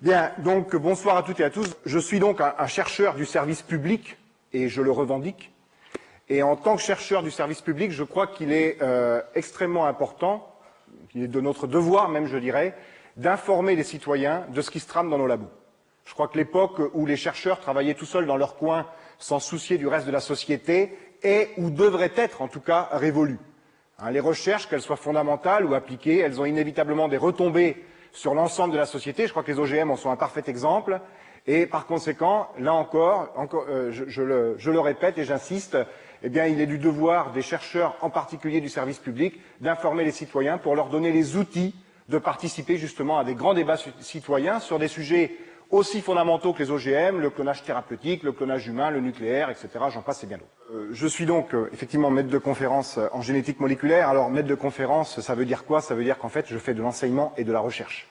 Bien, donc bonsoir à toutes et à tous. Je suis donc un chercheur du service public et je le revendique. Et en tant que chercheur du service public, je crois qu'il est extrêmement important, qu'il est de notre devoir même, je dirais, d'informer les citoyens de ce qui se trame dans nos labos. Je crois que l'époque où les chercheurs travaillaient tout seuls dans leur coin, sans se soucier du reste de la société, est ou devrait être en tout cas révolue. Les recherches, qu'elles soient fondamentales ou appliquées, elles ont inévitablement des retombées sur l'ensemble de la société. Je crois que les OGM en sont un parfait exemple. Et par conséquent, là encore je le répète et j'insiste, eh bien, il est du devoir des chercheurs, en particulier du service public, d'informer les citoyens pour leur donner les outils de participer justement à des grands débats citoyens sur des sujets aussi fondamentaux que les OGM, le clonage thérapeutique, le clonage humain, le nucléaire, etc. J'en passe et bien d'autres. Je suis donc effectivement maître de conférence en génétique moléculaire. Alors maître de conférence, ça veut dire quoi? Ça veut dire qu'en fait je fais de l'enseignement et de la recherche.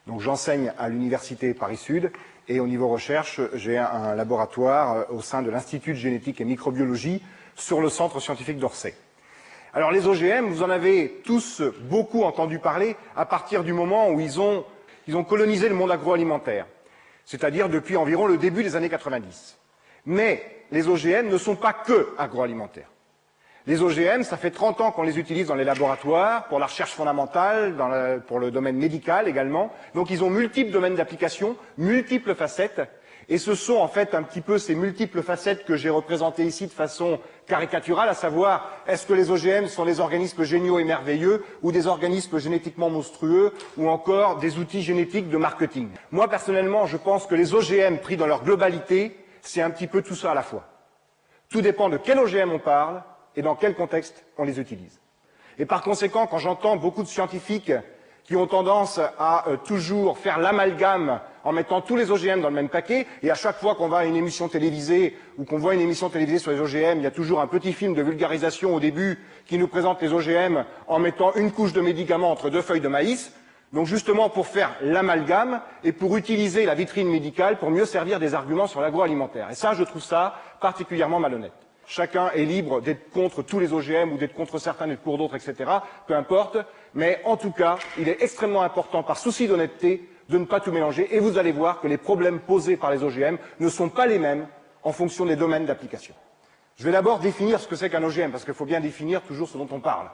Donc j'enseigne à l'université Paris-Sud et au niveau recherche, j'ai un laboratoire au sein de l'Institut de génétique et microbiologie sur le centre scientifique d'Orsay. Alors les OGM, vous en avez tous beaucoup entendu parler à partir du moment où ils ont colonisé le monde agroalimentaire, c'est-à-dire depuis environ le début des années 90. Mais les OGM ne sont pas que agroalimentaires. Les OGM, ça fait 30 ans qu'on les utilise dans les laboratoires, pour la recherche fondamentale, pour le domaine médical également. Donc ils ont multiples domaines d'application, multiples facettes. Et ce sont en fait un petit peu ces multiples facettes que j'ai représentées ici de façon caricaturale, à savoir, est-ce que les OGM sont des organismes géniaux et merveilleux, ou des organismes génétiquement monstrueux, ou encore des outils génétiques de marketing. Moi, personnellement, je pense que les OGM pris dans leur globalité, c'est un petit peu tout ça à la fois. Tout dépend de quel OGM on parle, et dans quel contexte on les utilise. Et par conséquent, quand j'entends beaucoup de scientifiques qui ont tendance à toujours faire l'amalgame en mettant tous les OGM dans le même paquet, et à chaque fois qu'on va à une émission télévisée ou qu'on voit une émission télévisée sur les OGM, il y a toujours un petit film de vulgarisation au début qui nous présente les OGM en mettant une couche de médicaments entre deux feuilles de maïs, donc justement pour faire l'amalgame et pour utiliser la vitrine médicale pour mieux servir des arguments sur l'agroalimentaire. Et ça, je trouve ça particulièrement malhonnête. Chacun est libre d'être contre tous les OGM ou d'être contre certains, d'être pour d'autres, etc. Peu importe. Mais en tout cas, il est extrêmement important, par souci d'honnêteté, de ne pas tout mélanger. Et vous allez voir que les problèmes posés par les OGM ne sont pas les mêmes en fonction des domaines d'application. Je vais d'abord définir ce que c'est qu'un OGM, parce qu'il faut bien définir toujours ce dont on parle.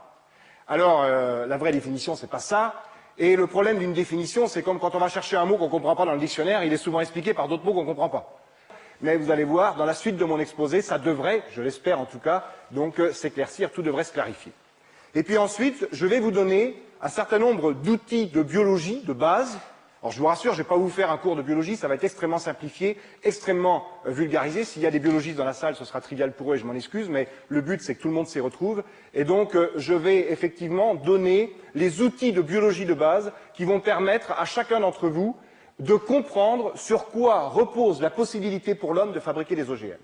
Alors, la vraie définition, c'est pas ça. Et le problème d'une définition, c'est comme quand on va chercher un mot qu'on ne comprend pas dans le dictionnaire, il est souvent expliqué par d'autres mots qu'on ne comprend pas. Mais vous allez voir, dans la suite de mon exposé, ça devrait, je l'espère en tout cas, donc s'éclaircir, tout devrait se clarifier. Et puis ensuite, je vais vous donner un certain nombre d'outils de biologie de base. Alors je vous rassure, je ne vais pas vous faire un cours de biologie, ça va être extrêmement simplifié, extrêmement vulgarisé. S'il y a des biologistes dans la salle, ce sera trivial pour eux et je m'en excuse, mais le but c'est que tout le monde s'y retrouve. Et donc je vais effectivement donner les outils de biologie de base qui vont permettre à chacun d'entre vous de comprendre sur quoi repose la possibilité pour l'homme de fabriquer des OGM.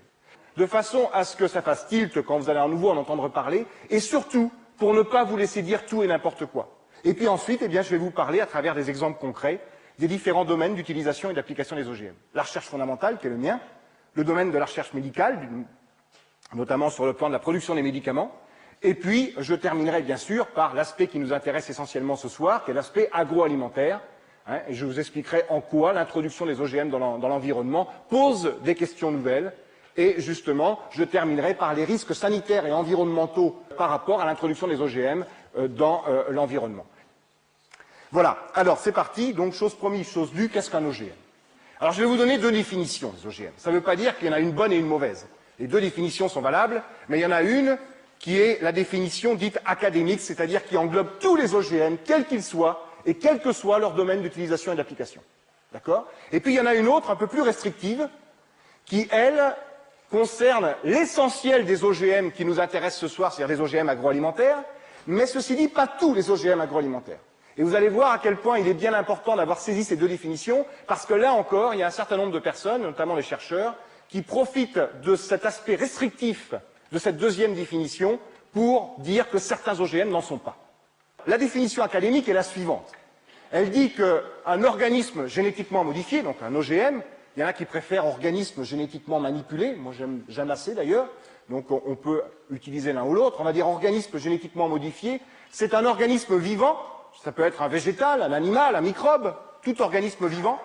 De façon à ce que ça fasse tilt quand vous allez à nouveau en entendre parler, et surtout pour ne pas vous laisser dire tout et n'importe quoi. Et puis ensuite, eh bien, je vais vous parler à travers des exemples concrets des différents domaines d'utilisation et d'application des OGM. La recherche fondamentale, qui est le mien, le domaine de la recherche médicale, notamment sur le plan de la production des médicaments, et puis je terminerai bien sûr par l'aspect qui nous intéresse essentiellement ce soir, qui est l'aspect agroalimentaire, et je vous expliquerai en quoi l'introduction des OGM dans l'environnement pose des questions nouvelles. Et justement, je terminerai par les risques sanitaires et environnementaux par rapport à l'introduction des OGM dans l'environnement. Voilà, alors c'est parti. Donc, chose promise, chose due, qu'est-ce qu'un OGM? Alors, je vais vous donner deux définitions des OGM. Ça ne veut pas dire qu'il y en a une bonne et une mauvaise. Les deux définitions sont valables, mais il y en a une qui est la définition dite académique, c'est-à-dire qui englobe tous les OGM, quels qu'ils soient, et quel que soit leur domaine d'utilisation et d'application. D'accord? Et puis il y en a une autre, un peu plus restrictive, qui, elle, concerne l'essentiel des OGM qui nous intéressent ce soir, c'est-à-dire des OGM agroalimentaires, mais ceci dit, pas tous les OGM agroalimentaires. Et vous allez voir à quel point il est bien important d'avoir saisi ces deux définitions, parce que là encore, il y a un certain nombre de personnes, notamment les chercheurs, qui profitent de cet aspect restrictif de cette deuxième définition pour dire que certains OGM n'en sont pas. La définition académique est la suivante. Elle dit qu'un organisme génétiquement modifié, donc un OGM, il y en a qui préfèrent organisme génétiquement manipulé, moi j'aime assez d'ailleurs, donc on peut utiliser l'un ou l'autre, on va dire organisme génétiquement modifié, c'est un organisme vivant, ça peut être un végétal, un animal, un microbe, tout organisme vivant,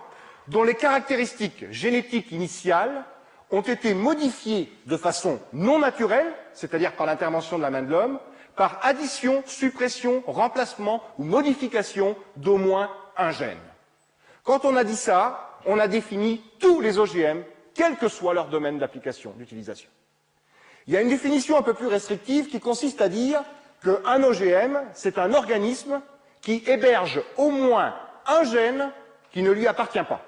dont les caractéristiques génétiques initiales ont été modifiées de façon non naturelle, c'est-à-dire par l'intervention de la main de l'homme, par addition, suppression, remplacement ou modification d'au moins un gène. Quand on a dit ça, on a défini tous les OGM, quel que soit leur domaine d'application, d'utilisation. Il y a une définition un peu plus restrictive qui consiste à dire qu'un OGM, c'est un organisme qui héberge au moins un gène qui ne lui appartient pas.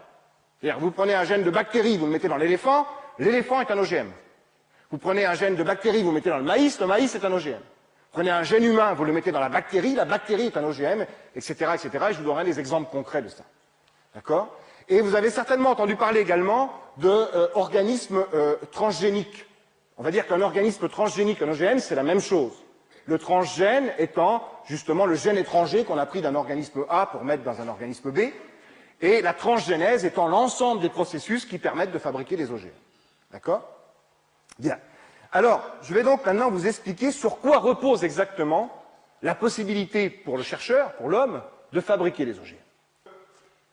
C'est-à-dire, vous prenez un gène de bactérie, vous le mettez dans l'éléphant, l'éléphant est un OGM. Vous prenez un gène de bactérie, vous le mettez dans le maïs est un OGM. Vous prenez un gène humain, vous le mettez dans la bactérie est un OGM, etc., etc. Et je vous donnerai des exemples concrets de ça. D'accord? Et vous avez certainement entendu parler également d'organismes transgéniques. On va dire qu'un organisme transgénique, un OGM, c'est la même chose. Le transgène étant justement le gène étranger qu'on a pris d'un organisme A pour mettre dans un organisme B, et la transgénèse étant l'ensemble des processus qui permettent de fabriquer des OGM. D'accord? Bien. Alors, je vais donc maintenant vous expliquer sur quoi repose exactement la possibilité pour le chercheur, pour l'homme, de fabriquer les OGM.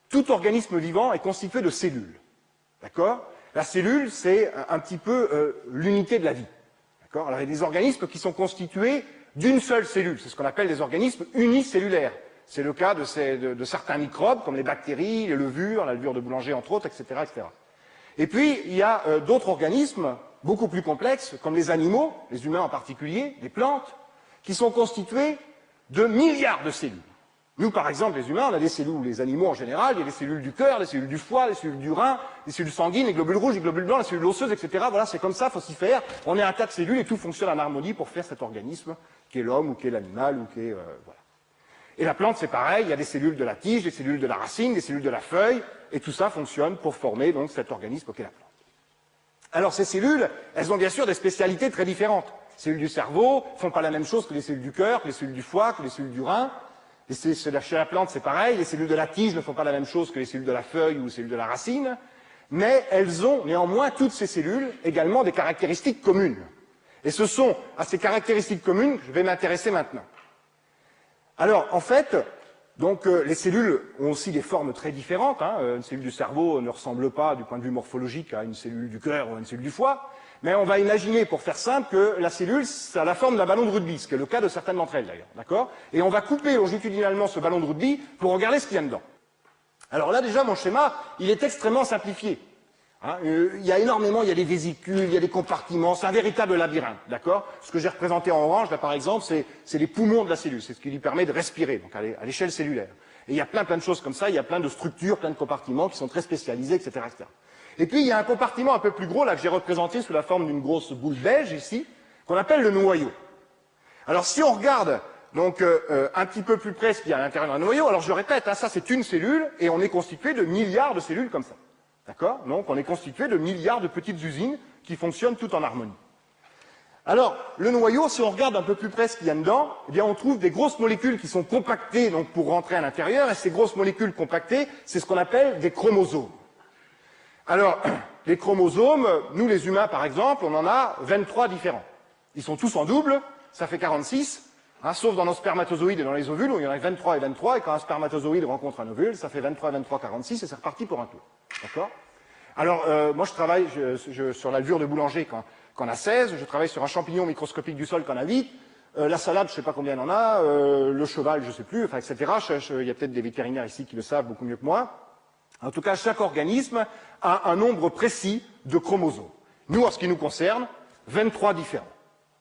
Tout organisme vivant est constitué de cellules. D'accord? La cellule, c'est un petit peu l'unité de la vie. D'accord? Alors, il y a des organismes qui sont constitués d'une seule cellule. C'est ce qu'on appelle des organismes unicellulaires. C'est le cas de certains microbes, comme les bactéries, les levures, la levure de boulanger, entre autres, etc., etc. Et puis, il y a d'autres organismes beaucoup plus complexes, comme les animaux, les humains en particulier, les plantes, qui sont constitués de milliards de cellules. Nous, par exemple, les humains, on a des cellules, les animaux en général, il y a les cellules du cœur, les cellules du foie, les cellules du rein, les cellules sanguines, les globules rouges, les globules blancs, les cellules osseuses, etc. Voilà, c'est comme ça, il faut s'y faire. On est un tas de cellules et tout fonctionne en harmonie pour faire cet organisme, qui est l'homme, ou qui est l'animal, ou qui est... voilà. Et la plante, c'est pareil, il y a des cellules de la tige, des cellules de la racine, des cellules de la feuille, et tout ça fonctionne pour former donc cet organisme qu'est la plante. Alors ces cellules, elles ont bien sûr des spécialités très différentes. Les cellules du cerveau ne font pas la même chose que les cellules du cœur, que les cellules du foie, que les cellules du rein. Chez la plante, c'est pareil, les cellules de la tige ne font pas la même chose que les cellules de la feuille ou les cellules de la racine, mais elles ont néanmoins, toutes ces cellules, également des caractéristiques communes. Et ce sont à ces caractéristiques communes que je vais m'intéresser maintenant. Alors, en fait, donc, les cellules ont aussi des formes très différentes. Une cellule du cerveau ne ressemble pas, du point de vue morphologique, à une cellule du cœur ou à une cellule du foie. Mais on va imaginer, pour faire simple, que la cellule, ça a la forme d'un ballon de rugby, ce qui est le cas de certaines d'entre elles, d'ailleurs. D'accord? Et on va couper longitudinalement ce ballon de rugby pour regarder ce qu'il y a dedans. Alors là, déjà, mon schéma, il est extrêmement simplifié. Il y a énormément, il y a des vésicules, il y a des compartiments, c'est un véritable labyrinthe, d'accord? Ce que j'ai représenté en orange, là, par exemple, c'est les poumons de la cellule, c'est ce qui lui permet de respirer, donc à l'échelle cellulaire. Et il y a plein de choses comme ça, il y a plein de structures, plein de compartiments qui sont très spécialisés, etc., etc. Et puis, il y a un compartiment un peu plus gros, là, que j'ai représenté sous la forme d'une grosse boule beige, ici, qu'on appelle le noyau. Alors, si on regarde, donc, un petit peu plus près ce qu'il y a à l'intérieur d'un noyau, alors je répète, ça c'est une cellule, et on est constitué de milliards de cellules comme ça. D'accord? Donc, on est constitué de milliards de petites usines qui fonctionnent toutes en harmonie. Alors, le noyau, si on regarde un peu plus près ce qu'il y a dedans, eh bien, on trouve des grosses molécules qui sont compactées, donc, pour rentrer à l'intérieur, et ces grosses molécules compactées, c'est ce qu'on appelle des chromosomes. Alors, les chromosomes, nous, les humains, par exemple, on en a 23 différents. Ils sont tous en double, ça fait 46, sauf dans nos spermatozoïdes et dans les ovules, où il y en a 23 et 23, et quand un spermatozoïde rencontre un ovule, ça fait 23, 23, 46, et c'est reparti pour un tour. D'accord? Alors, moi, je travaille sur la levure de boulanger qu'en a 16, je travaille sur un champignon microscopique du sol qu'en a 8, la salade, je ne sais pas combien il en a, le cheval, je ne sais plus, enfin, etc. Il y a peut-être des vétérinaires ici qui le savent beaucoup mieux que moi. En tout cas, chaque organisme a un nombre précis de chromosomes. Nous, en ce qui nous concerne, 23 différents.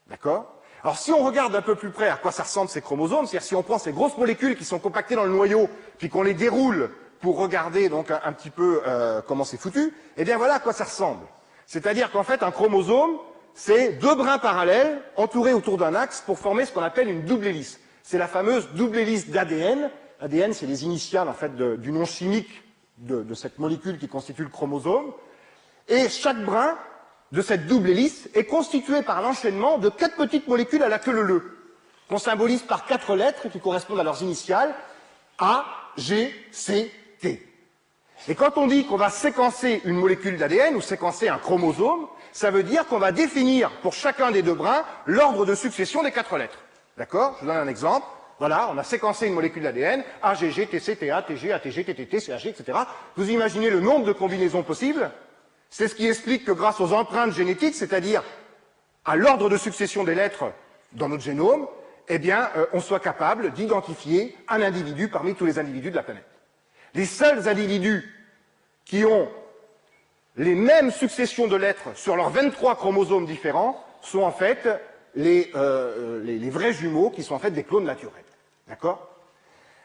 D'accord? Alors, si on regarde un peu plus près à quoi ça ressemble ces chromosomes, c'est-à-dire si on prend ces grosses molécules qui sont compactées dans le noyau, puis qu'on les déroule pour regarder donc un petit peu comment c'est foutu, eh bien voilà à quoi ça ressemble. C'est-à-dire qu'en fait, un chromosome, c'est deux brins parallèles entourés autour d'un axe pour former ce qu'on appelle une double hélice. C'est la fameuse double hélice d'ADN. ADN, c'est les initiales en fait du nom chimique de cette molécule qui constitue le chromosome. Et chaque brin de cette double hélice est constitué par l'enchaînement de 4 petites molécules à la queue leu-leu, qu'on symbolise par 4 lettres qui correspondent à leurs initiales, A, G, C, T. Et quand on dit qu'on va séquencer une molécule d'ADN ou séquencer un chromosome, ça veut dire qu'on va définir pour chacun des deux brins l'ordre de succession des 4 lettres. D'accord? Je vous donne un exemple. Voilà, on a séquencé une molécule d'ADN, AGG, TC, TA, TG, ATG, TTT, CAG, etc. Vous imaginez le nombre de combinaisons possibles? C'est ce qui explique que grâce aux empreintes génétiques, c'est-à-dire à l'ordre de succession des lettres dans notre génome, eh bien, on soit capable d'identifier un individu parmi tous les individus de la planète. Les seuls individus qui ont les mêmes successions de lettres sur leurs 23 chromosomes différents sont en fait les vrais jumeaux qui sont en fait des clones naturels. D'accord?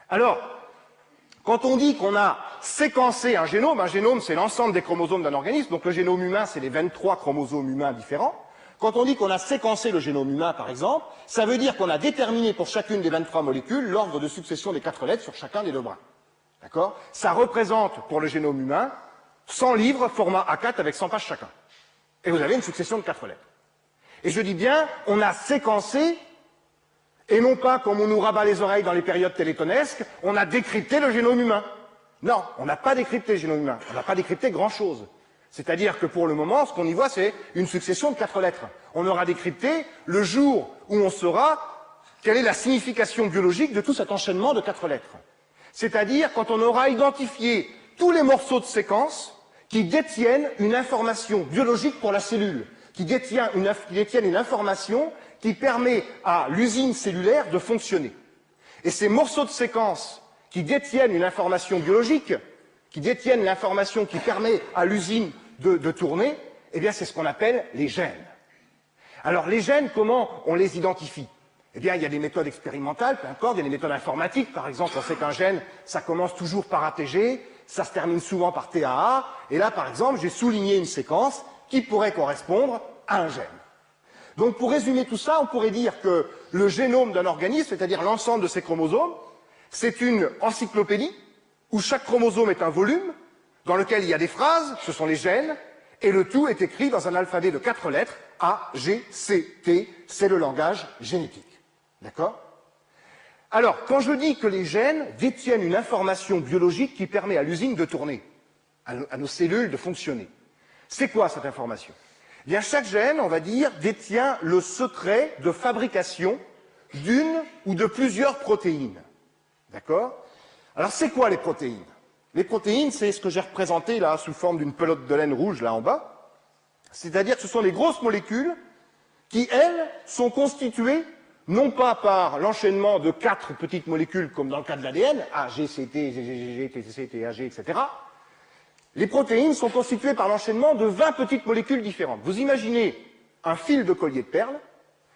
Alors, quand on dit qu'on a séquencé un génome c'est l'ensemble des chromosomes d'un organisme, donc le génome humain c'est les 23 chromosomes humains différents. Quand on dit qu'on a séquencé le génome humain, par exemple, ça veut dire qu'on a déterminé pour chacune des 23 molécules l'ordre de succession des 4 lettres sur chacun des 2 brins. D'accord? Ça représente, pour le génome humain, 100 livres, format A4 avec 100 pages chacun. Et vous avez une succession de 4 lettres. Et je dis bien, on a séquencé, et non pas comme on nous rabat les oreilles dans les périodes télétonesques, on a décrypté le génome humain. Non, on n'a pas décrypté le génome humain, on n'a pas décrypté grand-chose. C'est-à-dire que pour le moment, ce qu'on y voit, c'est une succession de 4 lettres. On aura décrypté le jour où on saura quelle est la signification biologique de tout cet enchaînement de 4 lettres. C'est-à-dire quand on aura identifié tous les morceaux de séquence qui détiennent une information biologique pour la cellule, qui détiennent une information qui permet à l'usine cellulaire de fonctionner. Et ces morceaux de séquence qui détiennent une information biologique, qui détiennent l'information qui permet à l'usine de tourner, eh bien c'est ce qu'on appelle les gènes. Alors les gènes, comment on les identifie? Eh bien il y a des méthodes expérimentales, peu importe, il y a des méthodes informatiques, par exemple on sait qu'un gène, ça commence toujours par ATG, ça se termine souvent par TAA, et là par exemple j'ai souligné une séquence qui pourrait correspondre à un gène. Donc pour résumer tout ça, on pourrait dire que le génome d'un organisme, c'est-à-dire l'ensemble de ses chromosomes, c'est une encyclopédie où chaque chromosome est un volume dans lequel il y a des phrases, ce sont les gènes, et le tout est écrit dans un alphabet de 4 lettres, A, G, C, T, c'est le langage génétique. D'accord? Alors, quand je dis que les gènes détiennent une information biologique qui permet à l'usine de tourner, à nos cellules de fonctionner, c'est quoi cette information? Eh bien, chaque gène, on va dire, détient le secret de fabrication d'une ou de plusieurs protéines. D'accord? Alors, c'est quoi les protéines? Les protéines, c'est ce que j'ai représenté là sous forme d'une pelote de laine rouge là en bas. C'est-à-dire que ce sont les grosses molécules qui, elles, sont constituées non pas par l'enchaînement de 4 petites molécules comme dans le cas de l'ADN, A, G, C, T, G, G, G, T, C, T, A, G, etc. Les protéines sont constituées par l'enchaînement de 20 petites molécules différentes. Vous imaginez un fil de collier de perles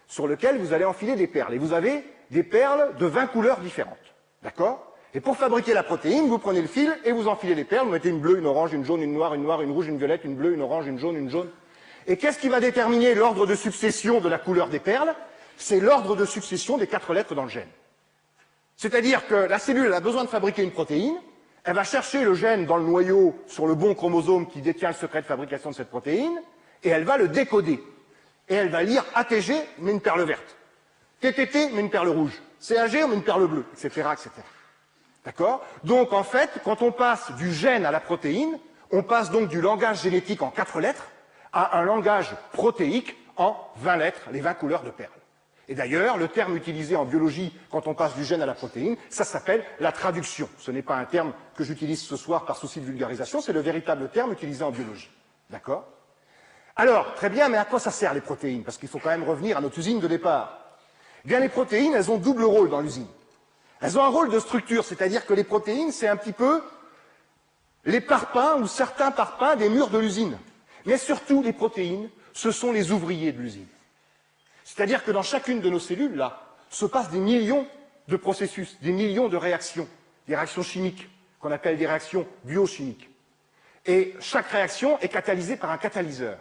sur lequel vous allez enfiler des perles. Et vous avez des perles de 20 couleurs différentes. D'accord? Et pour fabriquer la protéine, vous prenez le fil et vous enfilez les perles. Vous mettez une bleue, une orange, une jaune, une noire, une rouge, une violette, une bleue, une orange, une jaune, une jaune. Et qu'est-ce qui va déterminer l'ordre de succession de la couleur des perles? C'est l'ordre de succession des 4 lettres dans le gène. C'est-à-dire que la cellule a besoin de fabriquer une protéine, elle va chercher le gène dans le noyau sur le bon chromosome qui détient le secret de fabrication de cette protéine, et elle va le décoder. Et elle va lire ATG, mais une perle verte. TTT, mais une perle rouge. CAG, mais une perle bleue, etc., etc. D'accord? Donc, en fait, quand on passe du gène à la protéine, on passe donc du langage génétique en 4 lettres à un langage protéique en 20 lettres, les 20 couleurs de perles. Et d'ailleurs, le terme utilisé en biologie quand on passe du gène à la protéine, ça s'appelle la traduction. Ce n'est pas un terme que j'utilise ce soir par souci de vulgarisation, c'est le véritable terme utilisé en biologie. D'accord? Alors, très bien, mais à quoi ça sert les protéines? Parce qu'il faut quand même revenir à notre usine de départ. Eh bien, les protéines, elles ont double rôle dans l'usine. Elles ont un rôle de structure, c'est-à-dire que les protéines, c'est un petit peu les parpaings ou certains parpaings des murs de l'usine. Mais surtout, les protéines, ce sont les ouvriers de l'usine. C'est-à-dire que dans chacune de nos cellules, là, se passent des millions de processus, des millions de réactions, des réactions chimiques, qu'on appelle des réactions biochimiques. Et chaque réaction est catalysée par un catalyseur.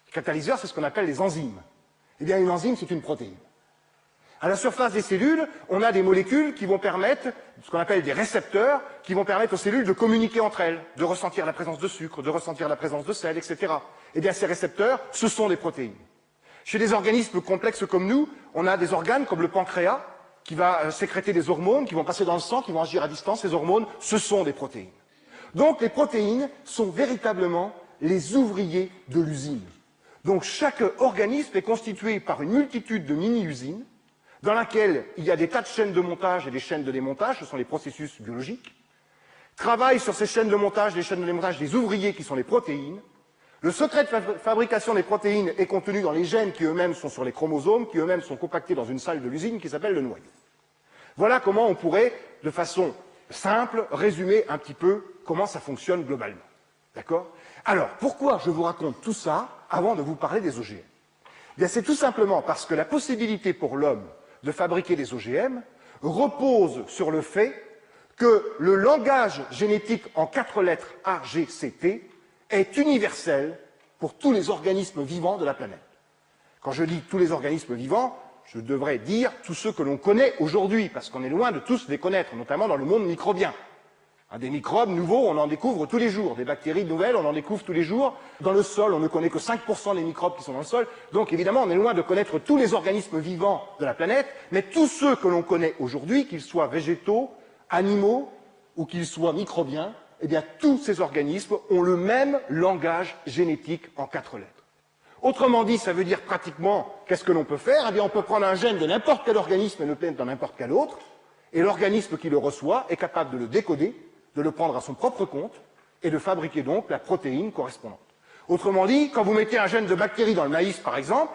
Le catalyseur, c'est ce qu'on appelle les enzymes. Eh bien, une enzyme, c'est une protéine. À la surface des cellules, on a des molécules qui vont permettre, ce qu'on appelle des récepteurs, qui vont permettre aux cellules de communiquer entre elles, de ressentir la présence de sucre, de ressentir la présence de sel, etc. Eh bien, ces récepteurs, ce sont des protéines. Chez des organismes complexes comme nous, on a des organes comme le pancréas, qui va sécréter des hormones, qui vont passer dans le sang, qui vont agir à distance. Ces hormones, ce sont des protéines. Donc, les protéines sont véritablement les ouvriers de l'usine. Donc, chaque organisme est constitué par une multitude de mini-usines, dans laquelle il y a des tas de chaînes de montage et des chaînes de démontage, ce sont les processus biologiques. Travaillent sur ces chaînes de montage, des chaînes de démontage, des ouvriers qui sont les protéines. Le secret de fabrication des protéines est contenu dans les gènes qui eux-mêmes sont sur les chromosomes, qui eux-mêmes sont compactés dans une salle de l'usine qui s'appelle le noyau. Voilà comment on pourrait, de façon simple, résumer un petit peu comment ça fonctionne globalement. D'accord? Alors, pourquoi je vous raconte tout ça avant de vous parler des OGM? Eh bien, c'est tout simplement parce que la possibilité pour l'homme de fabriquer des OGM repose sur le fait que le langage génétique en 4 lettres AGCT est universel pour tous les organismes vivants de la planète. Quand je dis tous les organismes vivants, je devrais dire tous ceux que l'on connaît aujourd'hui, parce qu'on est loin de tous les connaître, notamment dans le monde microbien. Des microbes nouveaux, on en découvre tous les jours. Des bactéries nouvelles, on en découvre tous les jours. Dans le sol, on ne connaît que 5% des microbes qui sont dans le sol. Donc évidemment, on est loin de connaître tous les organismes vivants de la planète, mais tous ceux que l'on connaît aujourd'hui, qu'ils soient végétaux, animaux ou qu'ils soient microbiens, eh bien tous ces organismes ont le même langage génétique en 4 lettres. Autrement dit, ça veut dire pratiquement, qu'est-ce que l'on peut faire? Eh bien on peut prendre un gène de n'importe quel organisme et le mettre dans n'importe quel autre, et l'organisme qui le reçoit est capable de le décoder, de le prendre à son propre compte, et de fabriquer donc la protéine correspondante. Autrement dit, quand vous mettez un gène de bactérie dans le maïs, par exemple,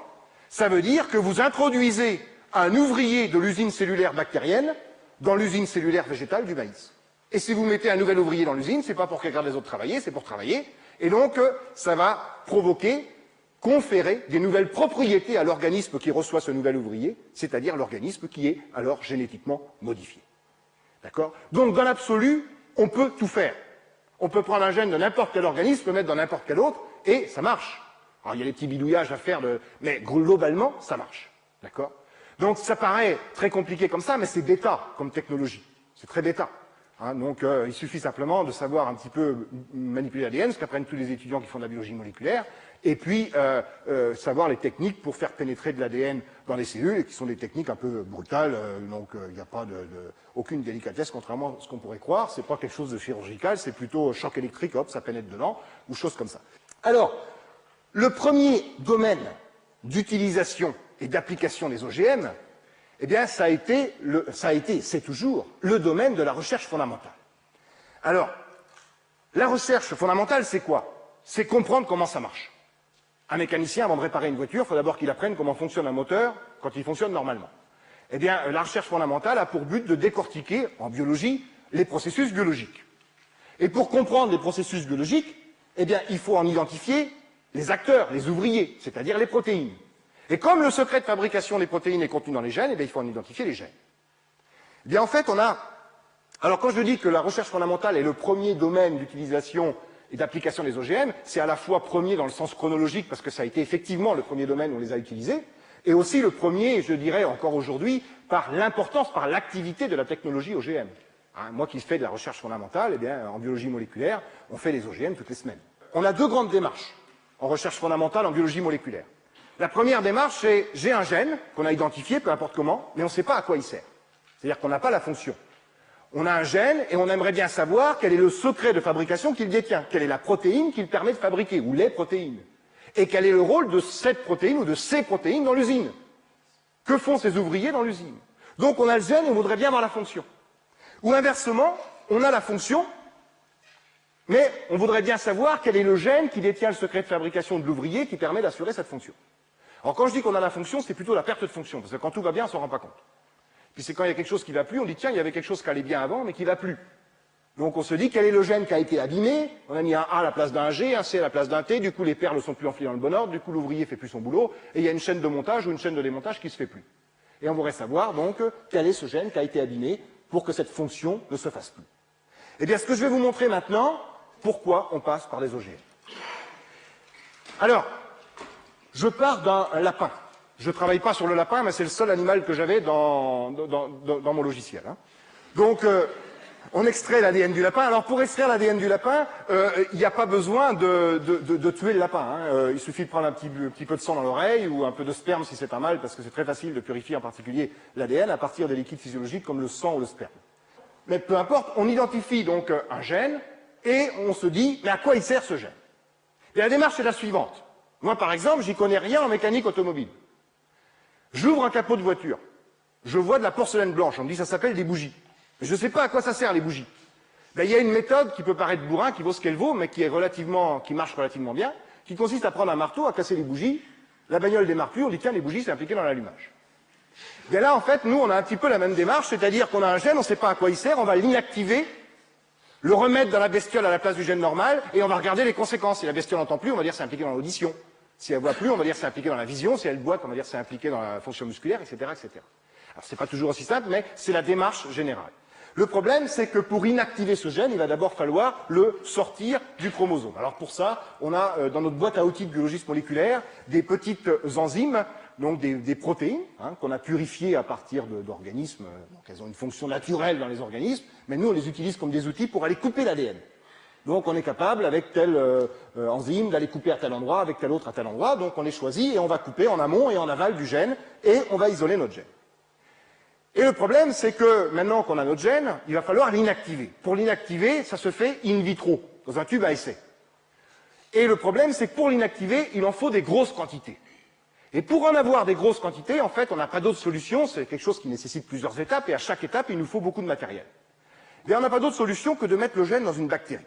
ça veut dire que vous introduisez un ouvrier de l'usine cellulaire bactérienne dans l'usine cellulaire végétale du maïs. Et si vous mettez un nouvel ouvrier dans l'usine, c'est pas pour qu'il regarde les autres travailler, c'est pour travailler. Et donc, ça va provoquer, conférer des nouvelles propriétés à l'organisme qui reçoit ce nouvel ouvrier, c'est-à-dire l'organisme qui est alors génétiquement modifié. D'accord? Donc, dans l'absolu, on peut tout faire. On peut prendre un gène de n'importe quel organisme, le mettre dans n'importe quel autre, et ça marche. Alors, il y a des petits bidouillages à faire, mais globalement, ça marche. D'accord? Donc, ça paraît très compliqué comme ça, mais c'est bêta comme technologie. C'est très bêta. Donc, il suffit simplement de savoir un petit peu manipuler l'ADN, ce qu'apprennent tous les étudiants qui font de la biologie moléculaire, et puis savoir les techniques pour faire pénétrer de l'ADN dans les cellules, et qui sont des techniques un peu brutales, donc il n'y a pas aucune délicatesse, contrairement à ce qu'on pourrait croire. C'est pas quelque chose de chirurgical, c'est plutôt choc électrique, hop, ça pénètre dedans, ou choses comme ça. Alors, le premier domaine d'utilisation et d'application des OGM, eh bien, ça a été, c'est toujours, le domaine de la recherche fondamentale. Alors, la recherche fondamentale, c'est quoi? C'est comprendre comment ça marche. Un mécanicien, avant de réparer une voiture, il faut d'abord qu'il apprenne comment fonctionne un moteur quand il fonctionne normalement. Eh bien, la recherche fondamentale a pour but de décortiquer, en biologie, les processus biologiques. Et pour comprendre les processus biologiques, eh bien, il faut en identifier les acteurs, les ouvriers, c'est-à-dire les protéines. Et comme le secret de fabrication des protéines est contenu dans les gènes, eh bien, il faut en identifier les gènes. Eh bien, en fait, on a... Alors, quand je dis que la recherche fondamentale est le premier domaine d'utilisation et d'application des OGM, c'est à la fois premier dans le sens chronologique, parce que ça a été effectivement le premier domaine où on les a utilisés, et aussi le premier, je dirais encore aujourd'hui, par l'importance, par l'activité de la technologie OGM. Moi qui fais de la recherche fondamentale, eh bien, en biologie moléculaire, on fait des OGM toutes les semaines. On a deux grandes démarches en recherche fondamentale en biologie moléculaire. La première démarche, c'est j'ai un gène qu'on a identifié, peu importe comment, mais on ne sait pas à quoi il sert. C'est-à-dire qu'on n'a pas la fonction. On a un gène et on aimerait bien savoir quel est le secret de fabrication qu'il détient, quelle est la protéine qu'il permet de fabriquer, ou les protéines, et quel est le rôle de cette protéine ou de ces protéines dans l'usine. Que font ces ouvriers dans l'usine? Donc on a le gène et on voudrait bien avoir la fonction. Ou inversement, on a la fonction, mais on voudrait bien savoir quel est le gène qui détient le secret de fabrication de l'ouvrier qui permet d'assurer cette fonction. Alors quand je dis qu'on a la fonction, c'est plutôt la perte de fonction, parce que quand tout va bien, on ne s'en rend pas compte. Puis c'est quand il y a quelque chose qui ne va plus, on dit tiens, il y avait quelque chose qui allait bien avant, mais qui ne va plus. Donc on se dit quel est le gène qui a été abîmé, on a mis un A à la place d'un G, un C à la place d'un T, du coup les perles ne sont plus enfilées dans le bon ordre, du coup l'ouvrier ne fait plus son boulot, et il y a une chaîne de montage ou une chaîne de démontage qui ne se fait plus. Et on voudrait savoir donc quel est ce gène qui a été abîmé pour que cette fonction ne se fasse plus. Eh bien ce que je vais vous montrer maintenant, pourquoi on passe par les OGM. Alors, je pars d'un lapin. Je ne travaille pas sur le lapin, mais c'est le seul animal que j'avais dans mon logiciel. Donc, on extrait l'ADN du lapin. Alors, pour extraire l'ADN du lapin, il n'y a pas besoin de tuer le lapin. Il suffit de prendre un petit peu de sang dans l'oreille ou un peu de sperme si c'est un mâle, parce que c'est très facile de purifier en particulier l'ADN à partir des liquides physiologiques comme le sang ou le sperme. Mais peu importe, on identifie donc un gène et on se dit, mais à quoi il sert ce gène? Et la démarche est la suivante. Moi, par exemple, j'y connais rien en mécanique automobile. J'ouvre un capot de voiture. je vois de la porcelaine blanche, on me dit ça s'appelle des bougies. Mais je ne sais pas à quoi ça sert les bougies. Ben, il y a une méthode qui peut paraître bourrin, qui vaut ce qu'elle vaut, mais qui marche relativement bien, qui consiste à prendre un marteau, à casser les bougies, la bagnole démarre plus, on dit tiens les bougies c'est impliqué dans l'allumage. Bien là en fait nous on a un petit peu la même démarche, c'est-à-dire qu'on a un gène, on ne sait pas à quoi il sert, on va l'inactiver, le remettre dans la bestiole à la place du gène normal, et on va regarder les conséquences. Si la bestiole n'entend plus, on va dire c'est impliqué dans l'audition. Si elle voit plus, on va dire c'est impliqué dans la vision. Si elle boite, on va dire c'est impliqué dans la fonction musculaire, etc., etc. Alors c'est pas toujours aussi simple, mais c'est la démarche générale. Le problème, c'est que pour inactiver ce gène, il va d'abord falloir le sortir du chromosome. Alors pour ça, on a dans notre boîte à outils de biologistes moléculaires des petites enzymes, donc des protéines, qu'on a purifiées à partir d'organismes, donc elles ont une fonction naturelle dans les organismes, mais nous on les utilise comme des outils pour aller couper l'ADN. Donc on est capable, avec telle enzyme, d'aller couper à tel endroit, avec tel autre à tel endroit, donc on les choisit et on va couper en amont et en aval du gène, et on va isoler notre gène. Et le problème, c'est que maintenant qu'on a notre gène, il va falloir l'inactiver. Pour l'inactiver, ça se fait in vitro, dans un tube à essai. Et le problème, c'est que pour l'inactiver, il en faut des grosses quantités. Et pour en avoir des grosses quantités, en fait, on n'a pas d'autre solution, c'est quelque chose qui nécessite plusieurs étapes, et à chaque étape, il nous faut beaucoup de matériel. Et on n'a pas d'autre solution que de mettre le gène dans une bactérie.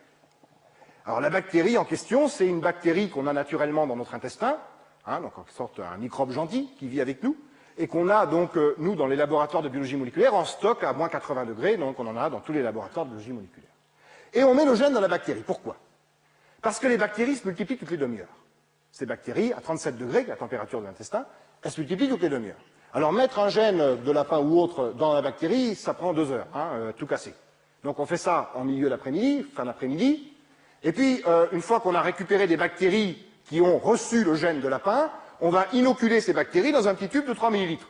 Alors la bactérie en question, c'est une bactérie qu'on a naturellement dans notre intestin, donc en sorte un microbe gentil qui vit avec nous, et qu'on a donc, nous, dans les laboratoires de biologie moléculaire, en stock à moins 80 degrés, donc on en a dans tous les laboratoires de biologie moléculaire. Et on met le gène dans la bactérie. Pourquoi? Parce que les bactéries se multiplient toutes les demi-heures. Ces bactéries, à 37 degrés, la température de l'intestin, elles se multiplient toutes les demi-heures. Alors mettre un gène de lapin ou autre dans la bactérie, ça prend 2 heures, tout casser. Donc on fait ça en milieu d'après-midi, fin d'après-midi, et puis une fois qu'on a récupéré des bactéries qui ont reçu le gène de lapin, on va inoculer ces bactéries dans un petit tube de 3 millilitres.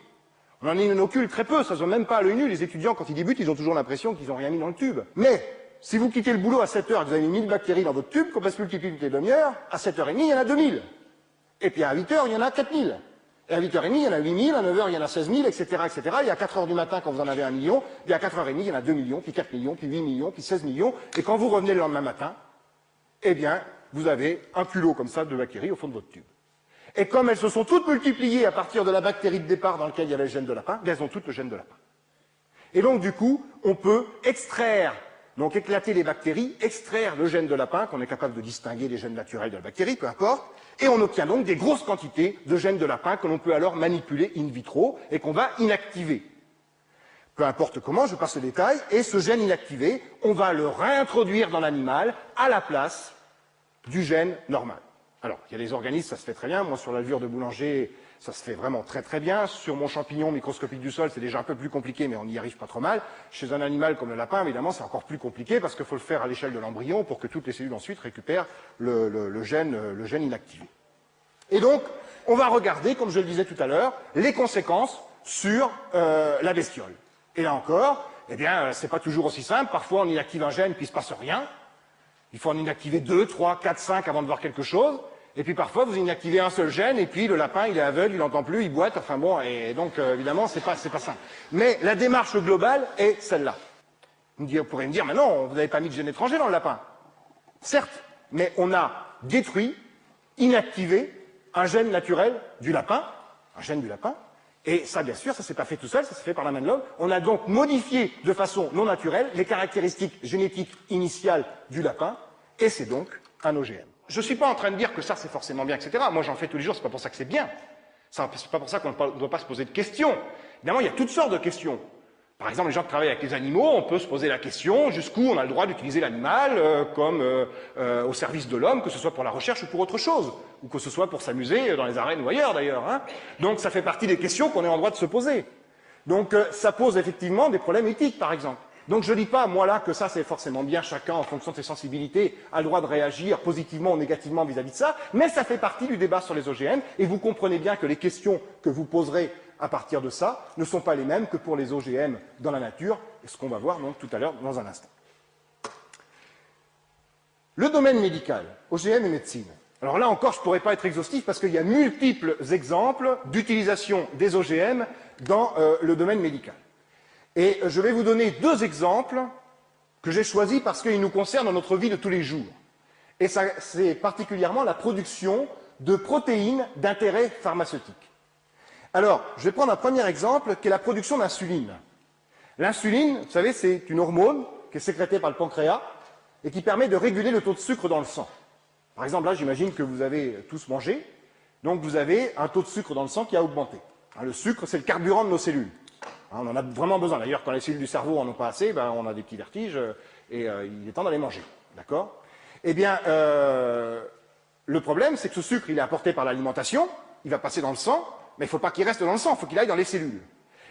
On en inocule très peu, ça ne se voit même pas à l'œil nu. Les étudiants, quand ils débutent, ils ont toujours l'impression qu'ils n'ont rien mis dans le tube. Mais, si vous quittez le boulot à 7 heures et que vous avez mis 1000 bactéries dans votre tube, qu'on va se multiplier toutes les demi-heures, à 7h30, il y en a 2000. Et puis à 8h, il y en a 4000. Et à 8h30, il y en a 8000, à 9h, il y en a 16000, etc., etc. Et à 4h du matin, quand vous en avez 1 million, et à 4h30, il y en a 2 millions, puis 4 millions, puis 8 millions, puis 16 millions. Et quand vous revenez le lendemain matin, eh bien, vous avez un culot comme ça de bactéries au fond de votre tube. Et comme elles se sont toutes multipliées à partir de la bactérie de départ dans laquelle il y avait le gène de lapin, elles ont toutes le gène de lapin. Et donc, du coup, on peut extraire, donc éclater les bactéries, extraire le gène de lapin, qu'on est capable de distinguer des gènes naturels de la bactérie, peu importe, et on obtient donc des grosses quantités de gènes de lapin que l'on peut alors manipuler in vitro et qu'on va inactiver. Peu importe comment, je passe le détail, et ce gène inactivé, on va le réintroduire dans l'animal à la place du gène normal. Alors, il y a des organismes, ça se fait très bien. Moi, sur la levure de boulanger, ça se fait vraiment très très bien. Sur mon champignon microscopique du sol, c'est déjà un peu plus compliqué, mais on y arrive pas trop mal. Chez un animal comme le lapin, évidemment, c'est encore plus compliqué parce qu'il faut le faire à l'échelle de l'embryon pour que toutes les cellules ensuite récupèrent le gène inactivé. Et donc, on va regarder, comme je le disais tout à l'heure, les conséquences sur la bestiole. Et là encore, eh bien, c'est pas toujours aussi simple. Parfois, on inactive un gène, puis il se passe rien. Il faut en inactiver 2, 3, 4, 5 avant de voir quelque chose. Et puis parfois, vous inactivez un seul gène, et puis le lapin, il est aveugle, il n'entend plus, il boite, enfin bon, et donc évidemment, c'est pas simple. Mais la démarche globale est celle-là. Vous pourrez me dire, mais non, vous n'avez pas mis de gène étranger dans le lapin. Certes, mais on a détruit, inactivé un gène naturel du lapin, et ça, bien sûr, ça s'est pas fait tout seul, ça s'est fait par la main de l'homme. On a donc modifié de façon non naturelle les caractéristiques génétiques initiales du lapin, et c'est donc un OGM. Je ne suis pas en train de dire que ça c'est forcément bien, etc. Moi j'en fais tous les jours, c'est pas pour ça que c'est bien. C'est pas pour ça qu'on ne doit pas se poser de questions. Évidemment, il y a toutes sortes de questions. Par exemple, les gens qui travaillent avec les animaux, on peut se poser la question jusqu'où on a le droit d'utiliser l'animal comme au service de l'homme, que ce soit pour la recherche ou pour autre chose, ou que ce soit pour s'amuser dans les arènes ou ailleurs d'ailleurs. Donc ça fait partie des questions qu'on est en droit de se poser. Donc ça pose effectivement des problèmes éthiques, par exemple. Donc je ne dis pas, moi là, que ça c'est forcément bien, chacun en fonction de ses sensibilités a le droit de réagir positivement ou négativement vis-à-vis de ça, mais ça fait partie du débat sur les OGM, et vous comprenez bien que les questions que vous poserez à partir de ça ne sont pas les mêmes que pour les OGM dans la nature, et ce qu'on va voir donc tout à l'heure dans un instant. Le domaine médical, OGM et médecine. Alors là encore, je ne pourrais pas être exhaustif parce qu'il y a multiples exemples d'utilisation des OGM dans le domaine médical. Et je vais vous donner 2 exemples que j'ai choisis parce qu'ils nous concernent dans notre vie de tous les jours. Et c'est particulièrement la production de protéines d'intérêt pharmaceutique. Alors, je vais prendre un premier exemple qui est la production d'insuline. L'insuline, vous savez, c'est une hormone qui est sécrétée par le pancréas et qui permet de réguler le taux de sucre dans le sang. Par exemple, là, j'imagine que vous avez tous mangé, donc vous avez un taux de sucre dans le sang qui a augmenté. Le sucre, c'est le carburant de nos cellules. On en a vraiment besoin. D'ailleurs, quand les cellules du cerveau en ont pas assez, ben, on a des petits vertiges et il est temps d'aller manger. D'accord? Eh bien, le problème, c'est que ce sucre, il est apporté par l'alimentation, il va passer dans le sang, mais il ne faut pas qu'il reste dans le sang, il faut qu'il aille dans les cellules.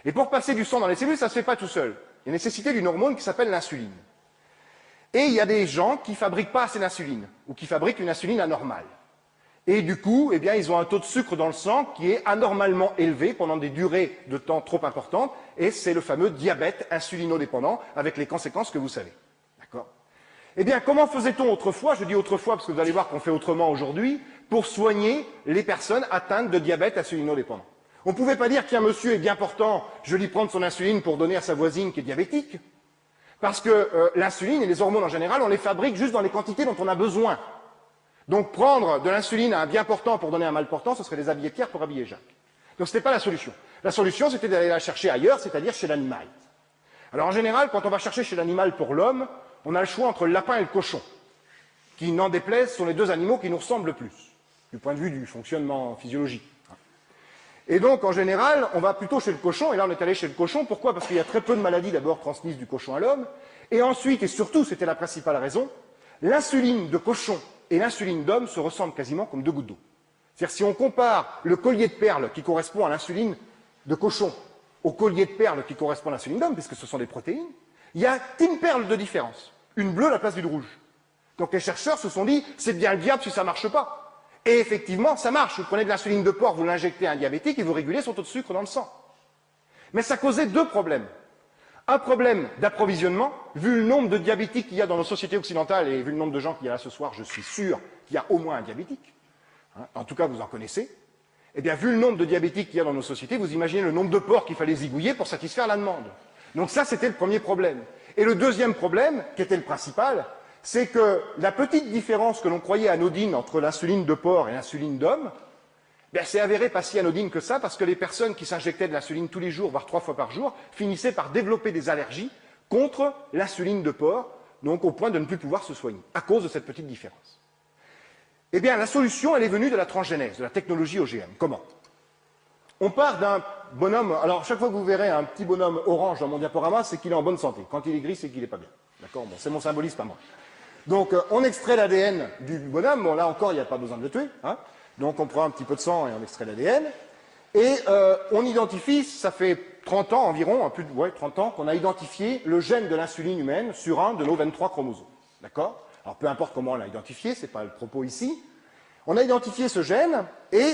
Et pour passer du sang dans les cellules, ça ne se fait pas tout seul. Il y a nécessité d'une hormone qui s'appelle l'insuline. Et il y a des gens qui ne fabriquent pas assez d'insuline, ou qui fabriquent une insuline anormale. Et du coup, eh bien, ils ont un taux de sucre dans le sang qui est anormalement élevé pendant des durées de temps trop importantes, et c'est le fameux diabète insulinodépendant, avec les conséquences que vous savez. D'accord? Eh bien, comment faisait-on autrefois, je dis autrefois parce que vous allez voir qu'on fait autrement aujourd'hui, pour soigner les personnes atteintes de diabète insulinodépendant? On ne pouvait pas dire, tiens, monsieur est bien portant, je vais lui prendre son insuline pour donner à sa voisine qui est diabétique. Parce que l'insuline et les hormones en général, on les fabrique juste dans les quantités dont on a besoin. Donc prendre de l'insuline à un bien portant pour donner à un mal portant, ce serait déshabiller Pierre pour habiller Jacques. Donc ce n'était pas la solution. La solution, c'était d'aller la chercher ailleurs, c'est-à-dire chez l'animal. Alors en général, quand on va chercher chez l'animal pour l'homme, on a le choix entre le lapin et le cochon, qui, n'en déplaise, sont les deux animaux qui nous ressemblent le plus, du point de vue du fonctionnement physiologique. Et donc, en général, on va plutôt chez le cochon, et là on est allé chez le cochon, pourquoi? Parce qu'il y a très peu de maladies d'abord transmises du cochon à l'homme, et ensuite, et surtout, c'était la principale raison, l'insuline de cochon et l'insuline d'homme se ressemblent quasiment comme deux gouttes d'eau. C'est-à-dire, si on compare le collier de perles qui correspond à l'insuline de cochon au collier de perles qui correspond à l'insuline d'homme, puisque ce sont des protéines, il y a une perle de différence, une bleue à la place d'une rouge. Donc les chercheurs se sont dit, c'est bien le diable si ça ne marche pas. Et effectivement, ça marche. Vous prenez de l'insuline de porc, vous l'injectez à un diabétique et vous régulez son taux de sucre dans le sang. Mais ça causait deux problèmes. Un problème d'approvisionnement, vu le nombre de diabétiques qu'il y a dans nos sociétés occidentales et vu le nombre de gens qu'il y a là ce soir, je suis sûr qu'il y a au moins un diabétique. En tout cas, vous en connaissez. Eh bien, vu le nombre de diabétiques qu'il y a dans nos sociétés, vous imaginez le nombre de porcs qu'il fallait zigouiller pour satisfaire la demande. Donc ça, c'était le premier problème. Et le deuxième problème, qui était le principal, c'est que la petite différence que l'on croyait anodine entre l'insuline de porc et l'insuline d'homme, c'est avéré pas si anodine que ça, parce que les personnes qui s'injectaient de l'insuline tous les jours, voire 3 fois par jour, finissaient par développer des allergies contre l'insuline de porc, donc au point de ne plus pouvoir se soigner, à cause de cette petite différence. Eh bien, la solution, elle est venue de la transgénèse, de la technologie OGM. Comment? On part d'un bonhomme, alors chaque fois que vous verrez un petit bonhomme orange dans mon diaporama, c'est qu'il est en bonne santé. Quand il est gris, c'est qu'il n'est pas bien. D'accord? Bon, c'est mon symbolisme à moi. Donc, on extrait l'ADN du bonhomme. Bon, là encore, il n'y a pas besoin de le tuer. Hein. Donc, on prend un petit peu de sang et on extrait l'ADN. Et on identifie, ça fait 30 ans environ, un peu de 30 ans, qu'on a identifié le gène de l'insuline humaine sur un de nos 23 chromosomes. D'accord? Alors, peu importe comment on l'a identifié, ce n'est pas le propos ici. On a identifié ce gène et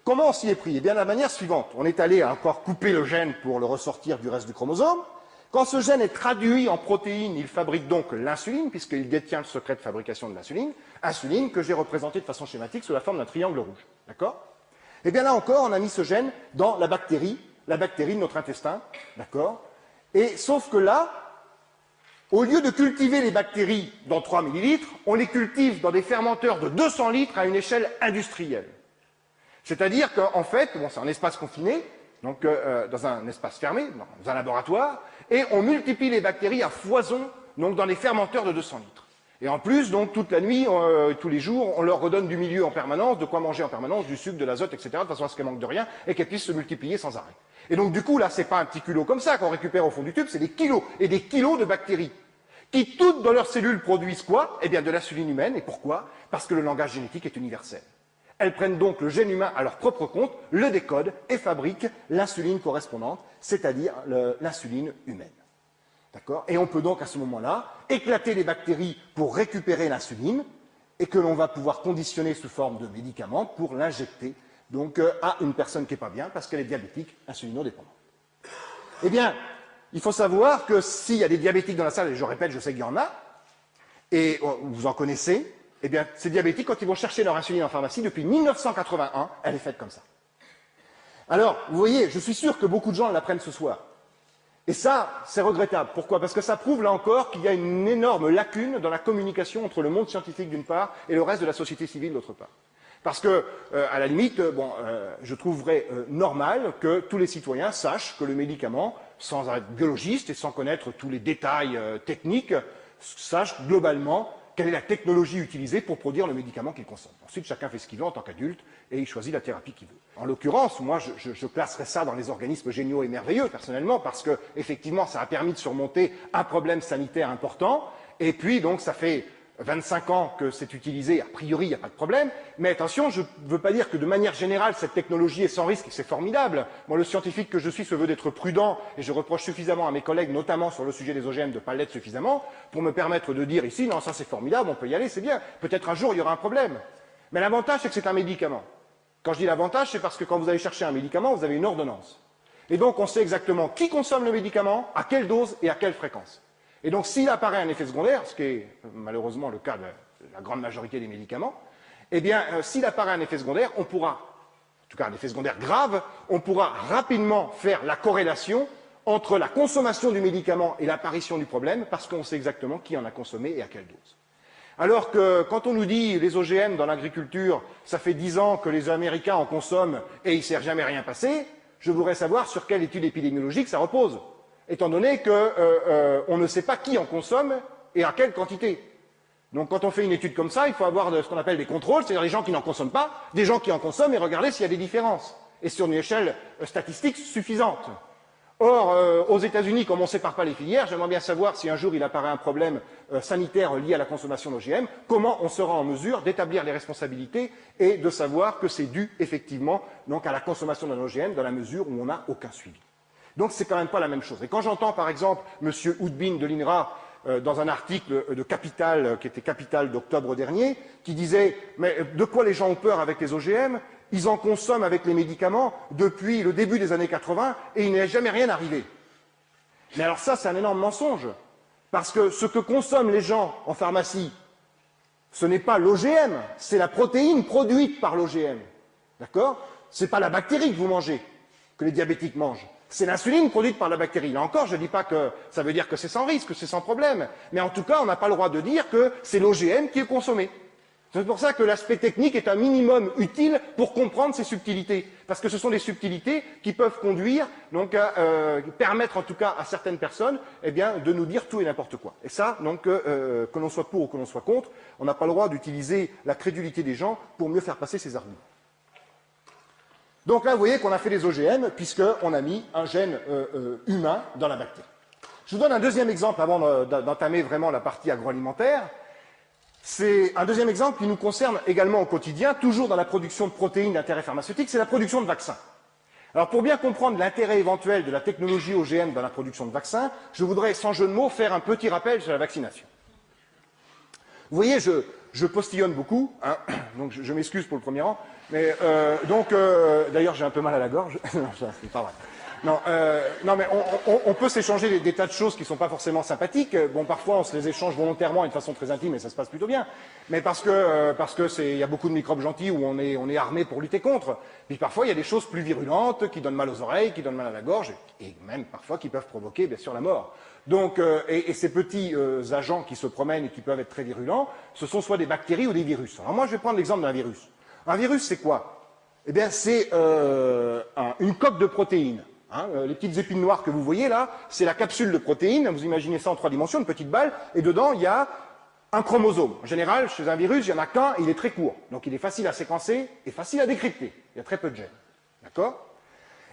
comment on s'y est pris? Eh bien, de la manière suivante. On est allé encore couper le gène pour le ressortir du reste du chromosome. Quand ce gène est traduit en protéines, il fabrique donc l'insuline, puisqu'il détient le secret de fabrication de l'insuline, insuline que j'ai représentée de façon schématique sous la forme d'un triangle rouge. D'accord? Eh bien là encore, on a mis ce gène dans la bactérie de notre intestin. D'accord? Et sauf que là, au lieu de cultiver les bactéries dans 3 millilitres, on les cultive dans des fermenteurs de 200 litres à une échelle industrielle. C'est-à-dire qu'en fait, bon, c'est un espace confiné, donc dans un espace fermé, dans un laboratoire, et on multiplie les bactéries à foison, donc dans des fermenteurs de 200 litres. Et en plus, donc toute la nuit, tous les jours, on leur redonne du milieu en permanence, de quoi manger en permanence, du sucre, de l'azote, etc., de façon à ce qu'elles manquent de rien, et qu'elles puissent se multiplier sans arrêt. Et donc du coup, là, c'est pas un petit culot comme ça qu'on récupère au fond du tube, c'est des kilos et des kilos de bactéries, qui toutes dans leurs cellules produisent quoi? Eh bien de l'insuline humaine, et pourquoi? Parce que le langage génétique est universel. Elles prennent donc le gène humain à leur propre compte, le décodent et fabriquent l'insuline correspondante, c'est-à-dire l'insuline humaine. D'accord? Et on peut donc à ce moment-là éclater les bactéries pour récupérer l'insuline et que l'on va pouvoir conditionner sous forme de médicaments pour l'injecter donc à une personne qui n'est pas bien parce qu'elle est diabétique insulinodépendante. Eh bien, il faut savoir que s'il y a des diabétiques dans la salle, et je répète, je sais qu'il y en a, et vous en connaissez, eh bien, ces diabétiques, quand ils vont chercher leur insuline en pharmacie, depuis 1981, elle est faite comme ça. Alors, vous voyez, je suis sûr que beaucoup de gens l'apprennent ce soir. Et ça, c'est regrettable. Pourquoi? Parce que ça prouve, là encore, qu'il y a une énorme lacune dans la communication entre le monde scientifique, d'une part, et le reste de la société civile, d'autre part. Parce que, à la limite, je trouverais normal que tous les citoyens sachent que le médicament, sans être biologiste et sans connaître tous les détails techniques, sachent globalement quelle est la technologie utilisée pour produire le médicament qu'il consomme. Ensuite, chacun fait ce qu'il veut en tant qu'adulte et il choisit la thérapie qu'il veut. En l'occurrence, moi, je placerais ça dans les organismes géniaux et merveilleux, personnellement, parce que, effectivement, ça a permis de surmonter un problème sanitaire important, et puis, donc, ça fait 25 ans que c'est utilisé, a priori, il n'y a pas de problème, mais attention, je ne veux pas dire que de manière générale, cette technologie est sans risque et c'est formidable. Moi, le scientifique que je suis se veut d'être prudent, et je reproche suffisamment à mes collègues, notamment sur le sujet des OGM, de ne pas l'être suffisamment, pour me permettre de dire ici, non, ça c'est formidable, on peut y aller, c'est bien. Peut-être un jour, il y aura un problème. Mais l'avantage, c'est que c'est un médicament. Quand je dis l'avantage, c'est parce que quand vous allez chercher un médicament, vous avez une ordonnance. Et donc, on sait exactement qui consomme le médicament, à quelle dose et à quelle fréquence. Et donc, s'il apparaît un effet secondaire, ce qui est malheureusement le cas de la grande majorité des médicaments, eh bien, s'il apparaît un effet secondaire, on pourra, en tout cas un effet secondaire grave, on pourra rapidement faire la corrélation entre la consommation du médicament et l'apparition du problème, parce qu'on sait exactement qui en a consommé et à quelle dose. Alors que quand on nous dit les OGM dans l'agriculture, ça fait 10 ans que les Américains en consomment et il ne s'est jamais rien passé, je voudrais savoir sur quelle étude épidémiologique ça repose, étant donné qu'on ne sait pas qui en consomme et à quelle quantité. Donc quand on fait une étude comme ça, il faut avoir ce qu'on appelle des contrôles, c'est-à-dire des gens qui n'en consomment pas, des gens qui en consomment et regarder s'il y a des différences, et sur une échelle statistique suffisante. Or, aux États-Unis, comme on ne sépare pas les filières, j'aimerais bien savoir si un jour il apparaît un problème sanitaire lié à la consommation d'OGM, comment on sera en mesure d'établir les responsabilités et de savoir que c'est dû effectivement donc, à la consommation d'un OGM dans la mesure où on n'a aucun suivi. Donc c'est quand même pas la même chose. Et quand j'entends par exemple M. Houdbin de l'INRA dans un article de Capital, qui était Capital d'octobre dernier, qui disait « Mais de quoi les gens ont peur avec les OGM ? Ils en consomment avec les médicaments depuis le début des années 80 et il n'est jamais rien arrivé. » Mais alors ça, c'est un énorme mensonge. Parce que ce que consomment les gens en pharmacie, ce n'est pas l'OGM, c'est la protéine produite par l'OGM. D'accord ? Ce n'est pas la bactérie que vous mangez, que les diabétiques mangent. C'est l'insuline produite par la bactérie. Là encore, je ne dis pas que ça veut dire que c'est sans risque, que c'est sans problème. Mais en tout cas, on n'a pas le droit de dire que c'est l'OGM qui est consommé. C'est pour ça que l'aspect technique est un minimum utile pour comprendre ces subtilités. Parce que ce sont des subtilités qui peuvent conduire, donc à permettre en tout cas à certaines personnes eh bien, de nous dire tout et n'importe quoi. Et ça, donc, que l'on soit pour ou que l'on soit contre, on n'a pas le droit d'utiliser la crédulité des gens pour mieux faire passer ses arguments. Donc là, vous voyez qu'on a fait des OGM puisqu'on a mis un gène humain dans la bactérie. Je vous donne un deuxième exemple avant d'entamer vraiment la partie agroalimentaire. C'est un deuxième exemple qui nous concerne également au quotidien, toujours dans la production de protéines d'intérêt pharmaceutique, c'est la production de vaccins. Alors pour bien comprendre l'intérêt éventuel de la technologie OGM dans la production de vaccins, je voudrais, sans jeu de mots, faire un petit rappel sur la vaccination. Vous voyez, je postillonne beaucoup, hein, donc je m'excuse pour le premier rang, mais d'ailleurs j'ai un peu mal à la gorge, non, c'est pas vrai. Non, mais on peut s'échanger des tas de choses qui ne sont pas forcément sympathiques. Bon, parfois on se les échange volontairement et de façon très intime et ça se passe plutôt bien. Mais parce que il y a beaucoup de microbes gentils où on est armé pour lutter contre. Puis parfois il y a des choses plus virulentes qui donnent mal aux oreilles, qui donnent mal à la gorge et même parfois qui peuvent provoquer bien sûr la mort. Donc, et ces petits agents qui se promènent et qui peuvent être très virulents, ce sont soit des bactéries ou des virus. Alors moi je vais prendre l'exemple d'un virus. Un virus c'est quoi? Eh bien c'est une coque de protéines. Hein, les petites épines noires que vous voyez là, c'est la capsule de protéines, vous imaginez ça en 3 dimensions, une petite balle, et dedans il y a un chromosome. En général, chez un virus, il n'y en a qu'un, et il est très court. Donc il est facile à séquencer et facile à décrypter. Il y a très peu de gènes. D'accord?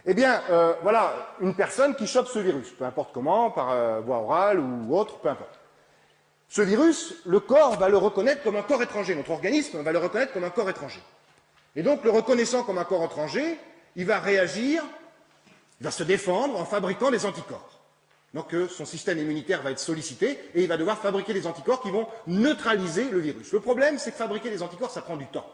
Eh bien, voilà, une personne qui chope ce virus, peu importe comment, par voie orale ou autre, peu importe. Ce virus, le corps va le reconnaître comme un corps étranger. Notre organisme va le reconnaître comme un corps étranger. Et donc, le reconnaissant comme un corps étranger, il va réagir, il va se défendre en fabriquant des anticorps. Donc son système immunitaire va être sollicité et il va devoir fabriquer des anticorps qui vont neutraliser le virus. Le problème, c'est que fabriquer des anticorps, ça prend du temps.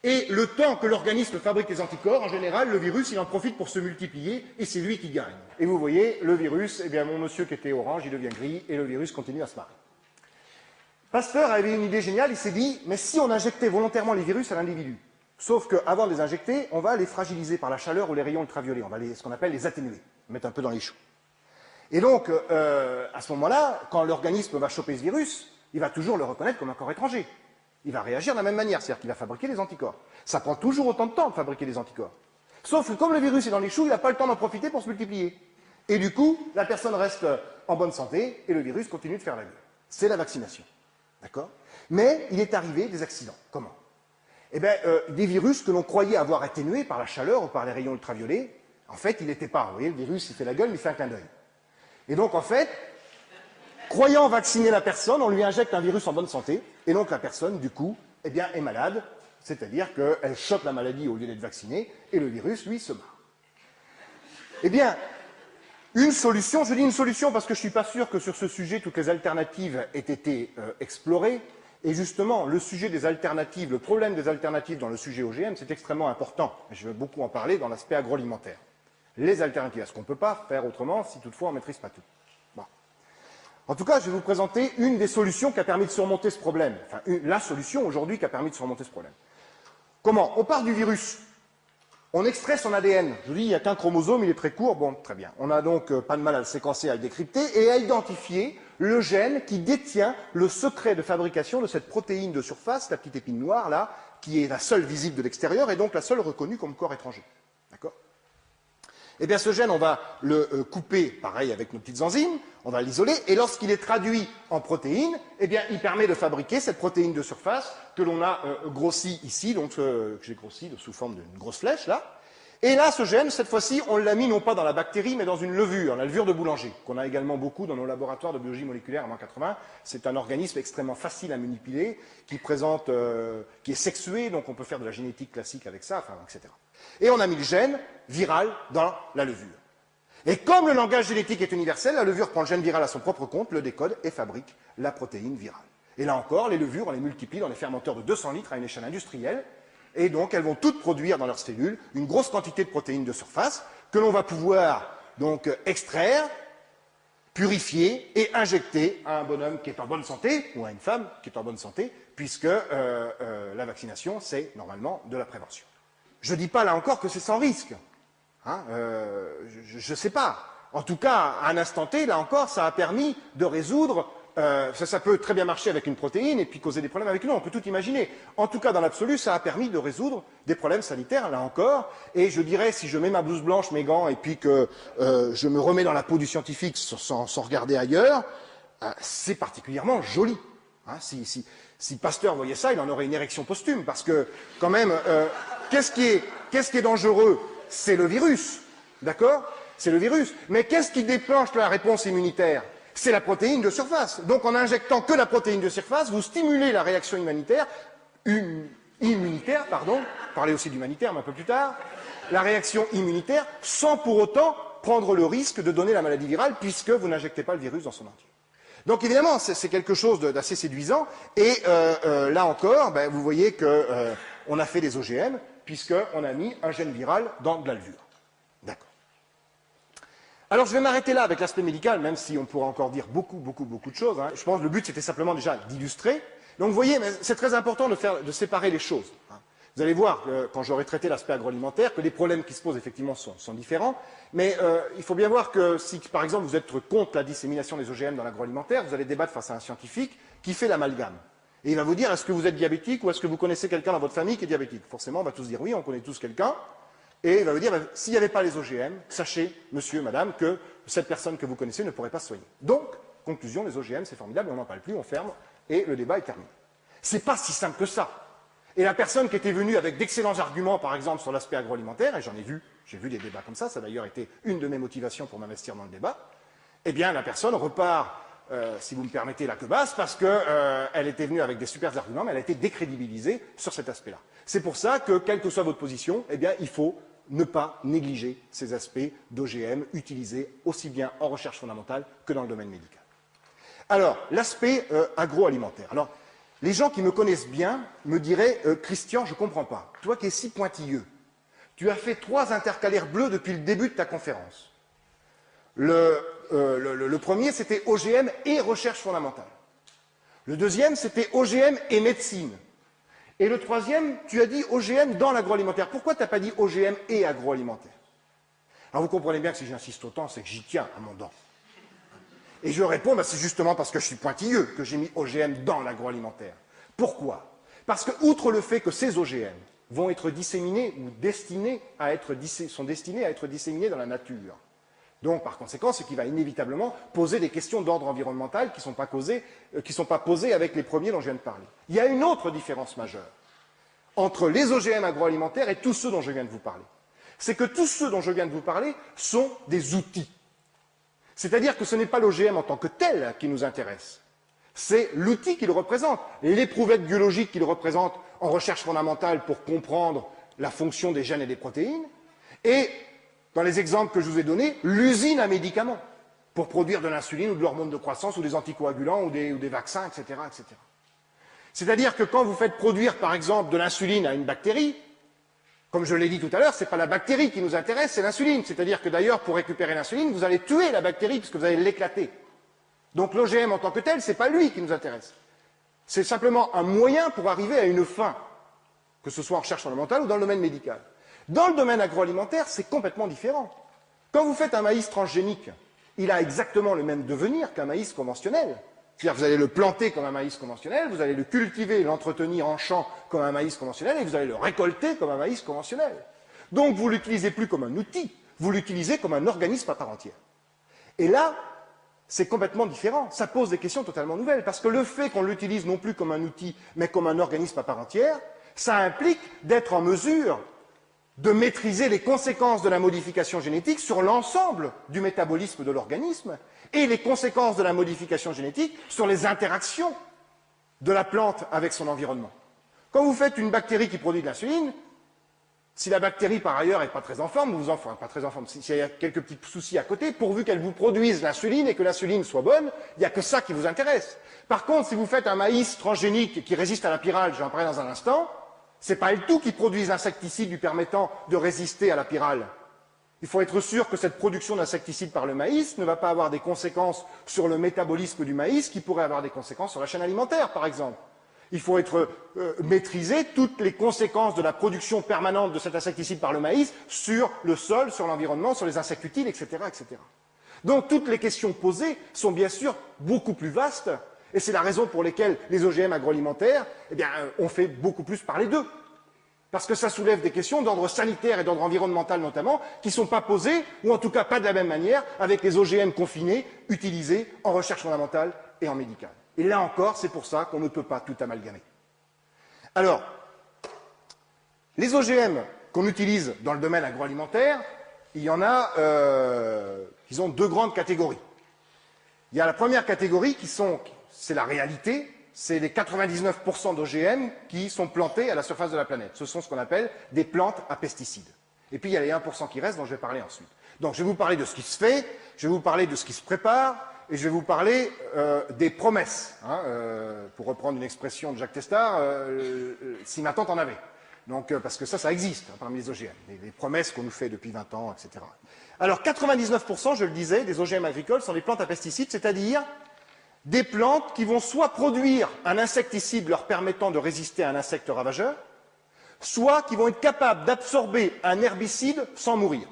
Et le temps que l'organisme fabrique les anticorps, en général, le virus, il en profite pour se multiplier et c'est lui qui gagne. Et vous voyez, le virus, eh bien mon monsieur qui était orange, il devient gris et le virus continue à se marrer. Pasteur avait une idée géniale, il s'est dit, mais si on injectait volontairement les virus à l'individu, sauf qu'avant de les injecter, on va les fragiliser par la chaleur ou les rayons ultraviolets. On va ce qu'on appelle les atténuer, mettre un peu dans les choux. Et donc, à ce moment-là, quand l'organisme va choper ce virus, il va toujours le reconnaître comme un corps étranger. Il va réagir de la même manière, c'est-à-dire qu'il va fabriquer des anticorps. Ça prend toujours autant de temps de fabriquer des anticorps. Sauf que comme le virus est dans les choux, il n'a pas le temps d'en profiter pour se multiplier. Et du coup, la personne reste en bonne santé et le virus continue de faire la gueule. C'est la vaccination. D'accord? Mais il est arrivé des accidents. Comment? Eh bien, des virus que l'on croyait avoir atténués par la chaleur ou par les rayons ultraviolets, en fait, il n'était pas. Vous voyez, le virus, il fait la gueule, mais il fait un clin d'œil. Et donc, en fait, croyant vacciner la personne, on lui injecte un virus en bonne santé, et donc la personne, du coup, eh bien, est malade, c'est-à-dire qu'elle chope la maladie au lieu d'être vaccinée, et le virus, lui, se marre. Eh bien, une solution, je dis une solution parce que je ne suis pas sûr que sur ce sujet, toutes les alternatives aient été explorées, et justement, le sujet des alternatives, le problème des alternatives dans le sujet OGM, c'est extrêmement important. Je vais beaucoup en parler dans l'aspect agroalimentaire. Les alternatives, est-ce qu'on ne peut pas faire autrement si toutefois on ne maîtrise pas tout? Bon. En tout cas, je vais vous présenter une des solutions qui a permis de surmonter ce problème. Enfin, la solution aujourd'hui qui a permis de surmonter ce problème. Comment? On part du virus. On extrait son ADN. Je vous dis, il n'y a qu'un chromosome, il est très court. Bon, très bien. On n'a donc pas de mal à le séquencer, à le décrypter et à identifier le gène qui détient le secret de fabrication de cette protéine de surface, la petite épine noire, là, qui est la seule visible de l'extérieur et donc la seule reconnue comme corps étranger. D'accord? Eh bien, ce gène, on va le couper, pareil, avec nos petites enzymes, on va l'isoler, et lorsqu'il est traduit en protéine, eh bien, il permet de fabriquer cette protéine de surface que l'on a grossie ici, donc que j'ai grossi sous forme d'une grosse flèche, là. Et là, ce gène, cette fois-ci, on l'a mis non pas dans la bactérie, mais dans une levure, la levure de boulanger, qu'on a également beaucoup dans nos laboratoires de biologie moléculaire en 80. C'est un organisme extrêmement facile à manipuler, qui présente, qui est sexué, donc on peut faire de la génétique classique avec ça, enfin, etc. Et on a mis le gène viral dans la levure. Et comme le langage génétique est universel, la levure prend le gène viral à son propre compte, le décode et fabrique la protéine virale. Et là encore, les levures, on les multiplie dans les fermenteurs de 200 litres à une échelle industrielle, et donc elles vont toutes produire dans leurs cellules une grosse quantité de protéines de surface que l'on va pouvoir donc extraire, purifier et injecter à un bonhomme qui est en bonne santé, ou à une femme qui est en bonne santé, puisque la vaccination, c'est normalement de la prévention. Je ne dis pas là encore que c'est sans risque. Hein, je ne sais pas. En tout cas, à un instant T, là encore, ça a permis de résoudre. Ça peut très bien marcher avec une protéine et puis causer des problèmes avec une autre. On peut tout imaginer. En tout cas, dans l'absolu, ça a permis de résoudre des problèmes sanitaires, là encore. Et je dirais, si je mets ma blouse blanche, mes gants, et puis que je me remets dans la peau du scientifique sans regarder ailleurs, c'est particulièrement joli. Hein, si Pasteur voyait ça, il en aurait une érection posthume, parce que, quand même, qu'est-ce qui est dangereux? C'est le virus, d'accord? C'est le virus. Mais qu'est-ce qui déclenche la réponse immunitaire? C'est la protéine de surface. Donc, en injectant que la protéine de surface, vous stimulez la réaction immunitaire, parler aussi d'humanitaire, mais un peu plus tard, la réaction immunitaire, sans pour autant prendre le risque de donner la maladie virale, puisque vous n'injectez pas le virus dans son entier. Donc évidemment, c'est quelque chose d'assez séduisant, et là encore, ben, vous voyez qu'on a fait des OGM, puisqu'on a mis un gène viral dans de la levure. D'accord. Alors je vais m'arrêter là avec l'aspect médical, même si on pourra encore dire beaucoup de choses. Hein. Je pense que le but c'était simplement déjà d'illustrer. Donc vous voyez, c'est très important de séparer les choses. Hein. Vous allez voir, quand j'aurai traité l'aspect agroalimentaire, que les problèmes qui se posent effectivement sont différents. Mais il faut bien voir que si, par exemple, vous êtes contre la dissémination des OGM dans l'agroalimentaire, vous allez débattre face à un scientifique qui fait l'amalgame. Et il va vous dire, est-ce que vous êtes diabétique ou est-ce que vous connaissez quelqu'un dans votre famille qui est diabétique? Forcément, on va tous dire oui, on connaît tous quelqu'un. Et il va vous dire, s'il n'y avait pas les OGM, sachez, monsieur, madame, que cette personne que vous connaissez ne pourrait pas se soigner. Donc, conclusion, les OGM, c'est formidable, on n'en parle plus, on ferme, et le débat est terminé. C'est pas si simple que ça. Et la personne qui était venue avec d'excellents arguments, par exemple, sur l'aspect agroalimentaire, et j'en ai vu, j'ai vu des débats comme ça a d'ailleurs été une de mes motivations pour m'investir dans le débat, eh bien, la personne repart, si vous me permettez, la queue basse, parce qu'elle était venue avec des super arguments, mais elle a été décrédibilisée sur cet aspect-là. C'est pour ça que, quelle que soit votre position, eh bien, il faut ne pas négliger ces aspects d'OGM utilisés aussi bien en recherche fondamentale que dans le domaine médical. Alors, l'aspect agroalimentaire. Alors, les gens qui me connaissent bien me diraient Christian, je ne comprends pas. Toi qui es si pointilleux, tu as fait 3 intercalaires bleus depuis le début de ta conférence. Le premier, c'était OGM et recherche fondamentale. Le deuxième, c'était OGM et médecine. Et le troisième, tu as dit OGM dans l'agroalimentaire. Pourquoi tu n'as pas dit OGM et agroalimentaire? Alors vous comprenez bien que si j'insiste autant, c'est que j'y tiens à mon dent. Et je réponds, c'est justement parce que je suis pointilleux que j'ai mis OGM dans l'agroalimentaire. Pourquoi? Parce que, outre le fait que ces OGM vont être disséminés ou sont destinés à être disséminés dans la nature, donc, par conséquent, ce qui va inévitablement poser des questions d'ordre environnemental qui ne sont pas posées avec les premiers dont je viens de parler. Il y a une autre différence majeure entre les OGM agroalimentaires et tous ceux dont je viens de vous parler. C'est que tous ceux dont je viens de vous parler sont des outils. C'est-à-dire que ce n'est pas l'OGM en tant que tel qui nous intéresse, c'est l'outil qu'il représente, l'éprouvette biologique qu'il représente en recherche fondamentale pour comprendre la fonction des gènes et des protéines, et dans les exemples que je vous ai donnés, l'usine à médicaments pour produire de l'insuline ou de l'hormone de croissance ou des anticoagulants ou des vaccins, etc., etc. C'est-à-dire que quand vous faites produire, par exemple, de l'insuline à une bactérie, comme je l'ai dit tout à l'heure, ce n'est pas la bactérie qui nous intéresse, c'est l'insuline. C'est-à-dire que d'ailleurs, pour récupérer l'insuline, vous allez tuer la bactérie puisque vous allez l'éclater. Donc l'OGM en tant que tel, ce n'est pas lui qui nous intéresse. C'est simplement un moyen pour arriver à une fin, que ce soit en recherche fondamentale ou dans le domaine médical. Dans le domaine agroalimentaire, c'est complètement différent. Quand vous faites un maïs transgénique, il a exactement le même devenir qu'un maïs conventionnel. C'est-à-dire que vous allez le planter comme un maïs conventionnel, vous allez le cultiver et l'entretenir en champ comme un maïs conventionnel, et vous allez le récolter comme un maïs conventionnel. Donc vous ne l'utilisez plus comme un outil, vous l'utilisez comme un organisme à part entière. Et là, c'est complètement différent. Ça pose des questions totalement nouvelles, parce que le fait qu'on l'utilise non plus comme un outil, mais comme un organisme à part entière, ça implique d'être en mesure de maîtriser les conséquences de la modification génétique sur l'ensemble du métabolisme de l'organisme et les conséquences de la modification génétique sur les interactions de la plante avec son environnement. Quand vous faites une bactérie qui produit de l'insuline, si la bactérie par ailleurs n'est pas très en forme, s'il y a quelques petits soucis à côté, pourvu qu'elle vous produise l'insuline et que l'insuline soit bonne, il n'y a que ça qui vous intéresse. Par contre, si vous faites un maïs transgénique qui résiste à la pyrale, j'en parlerai dans un instant, ce n'est pas le tout qui produise l'insecticide lui permettant de résister à la pyrale. Il faut être sûr que cette production d'insecticides par le maïs ne va pas avoir des conséquences sur le métabolisme du maïs qui pourraient avoir des conséquences sur la chaîne alimentaire, par exemple. Il faut maîtriser toutes les conséquences de la production permanente de cet insecticide par le maïs sur le sol, sur l'environnement, sur les insectes utiles, etc., etc. Donc toutes les questions posées sont bien sûr beaucoup plus vastes. Et c'est la raison pour laquelle les OGM agroalimentaires, ont fait beaucoup plus parler d'eux. Parce que ça soulève des questions d'ordre sanitaire et d'ordre environnemental notamment, qui ne sont pas posées, ou en tout cas pas de la même manière, avec les OGM confinés utilisés en recherche fondamentale et en médical. Et là encore, c'est pour ça qu'on ne peut pas tout amalgamer. Alors, les OGM qu'on utilise dans le domaine agroalimentaire, il y en a, ils ont deux grandes catégories. Il y a la première catégorie c'est la réalité, c'est les 99% d'OGM qui sont plantés à la surface de la planète. Ce sont ce qu'on appelle des plantes à pesticides. Et puis il y a les 1% qui restent dont je vais parler ensuite. Donc je vais vous parler de ce qui se fait, je vais vous parler de ce qui se prépare, et je vais vous parler des promesses. Pour reprendre une expression de Jacques Testard, si ma tante en avait. Donc, parce que ça existe parmi les OGM, les promesses qu'on nous fait depuis 20 ans, etc. Alors 99%, je le disais, des OGM agricoles sont des plantes à pesticides, c'est-à-dire des plantes qui vont soit produire un insecticide leur permettant de résister à un insecte ravageur, soit qui vont être capables d'absorber un herbicide sans mourir.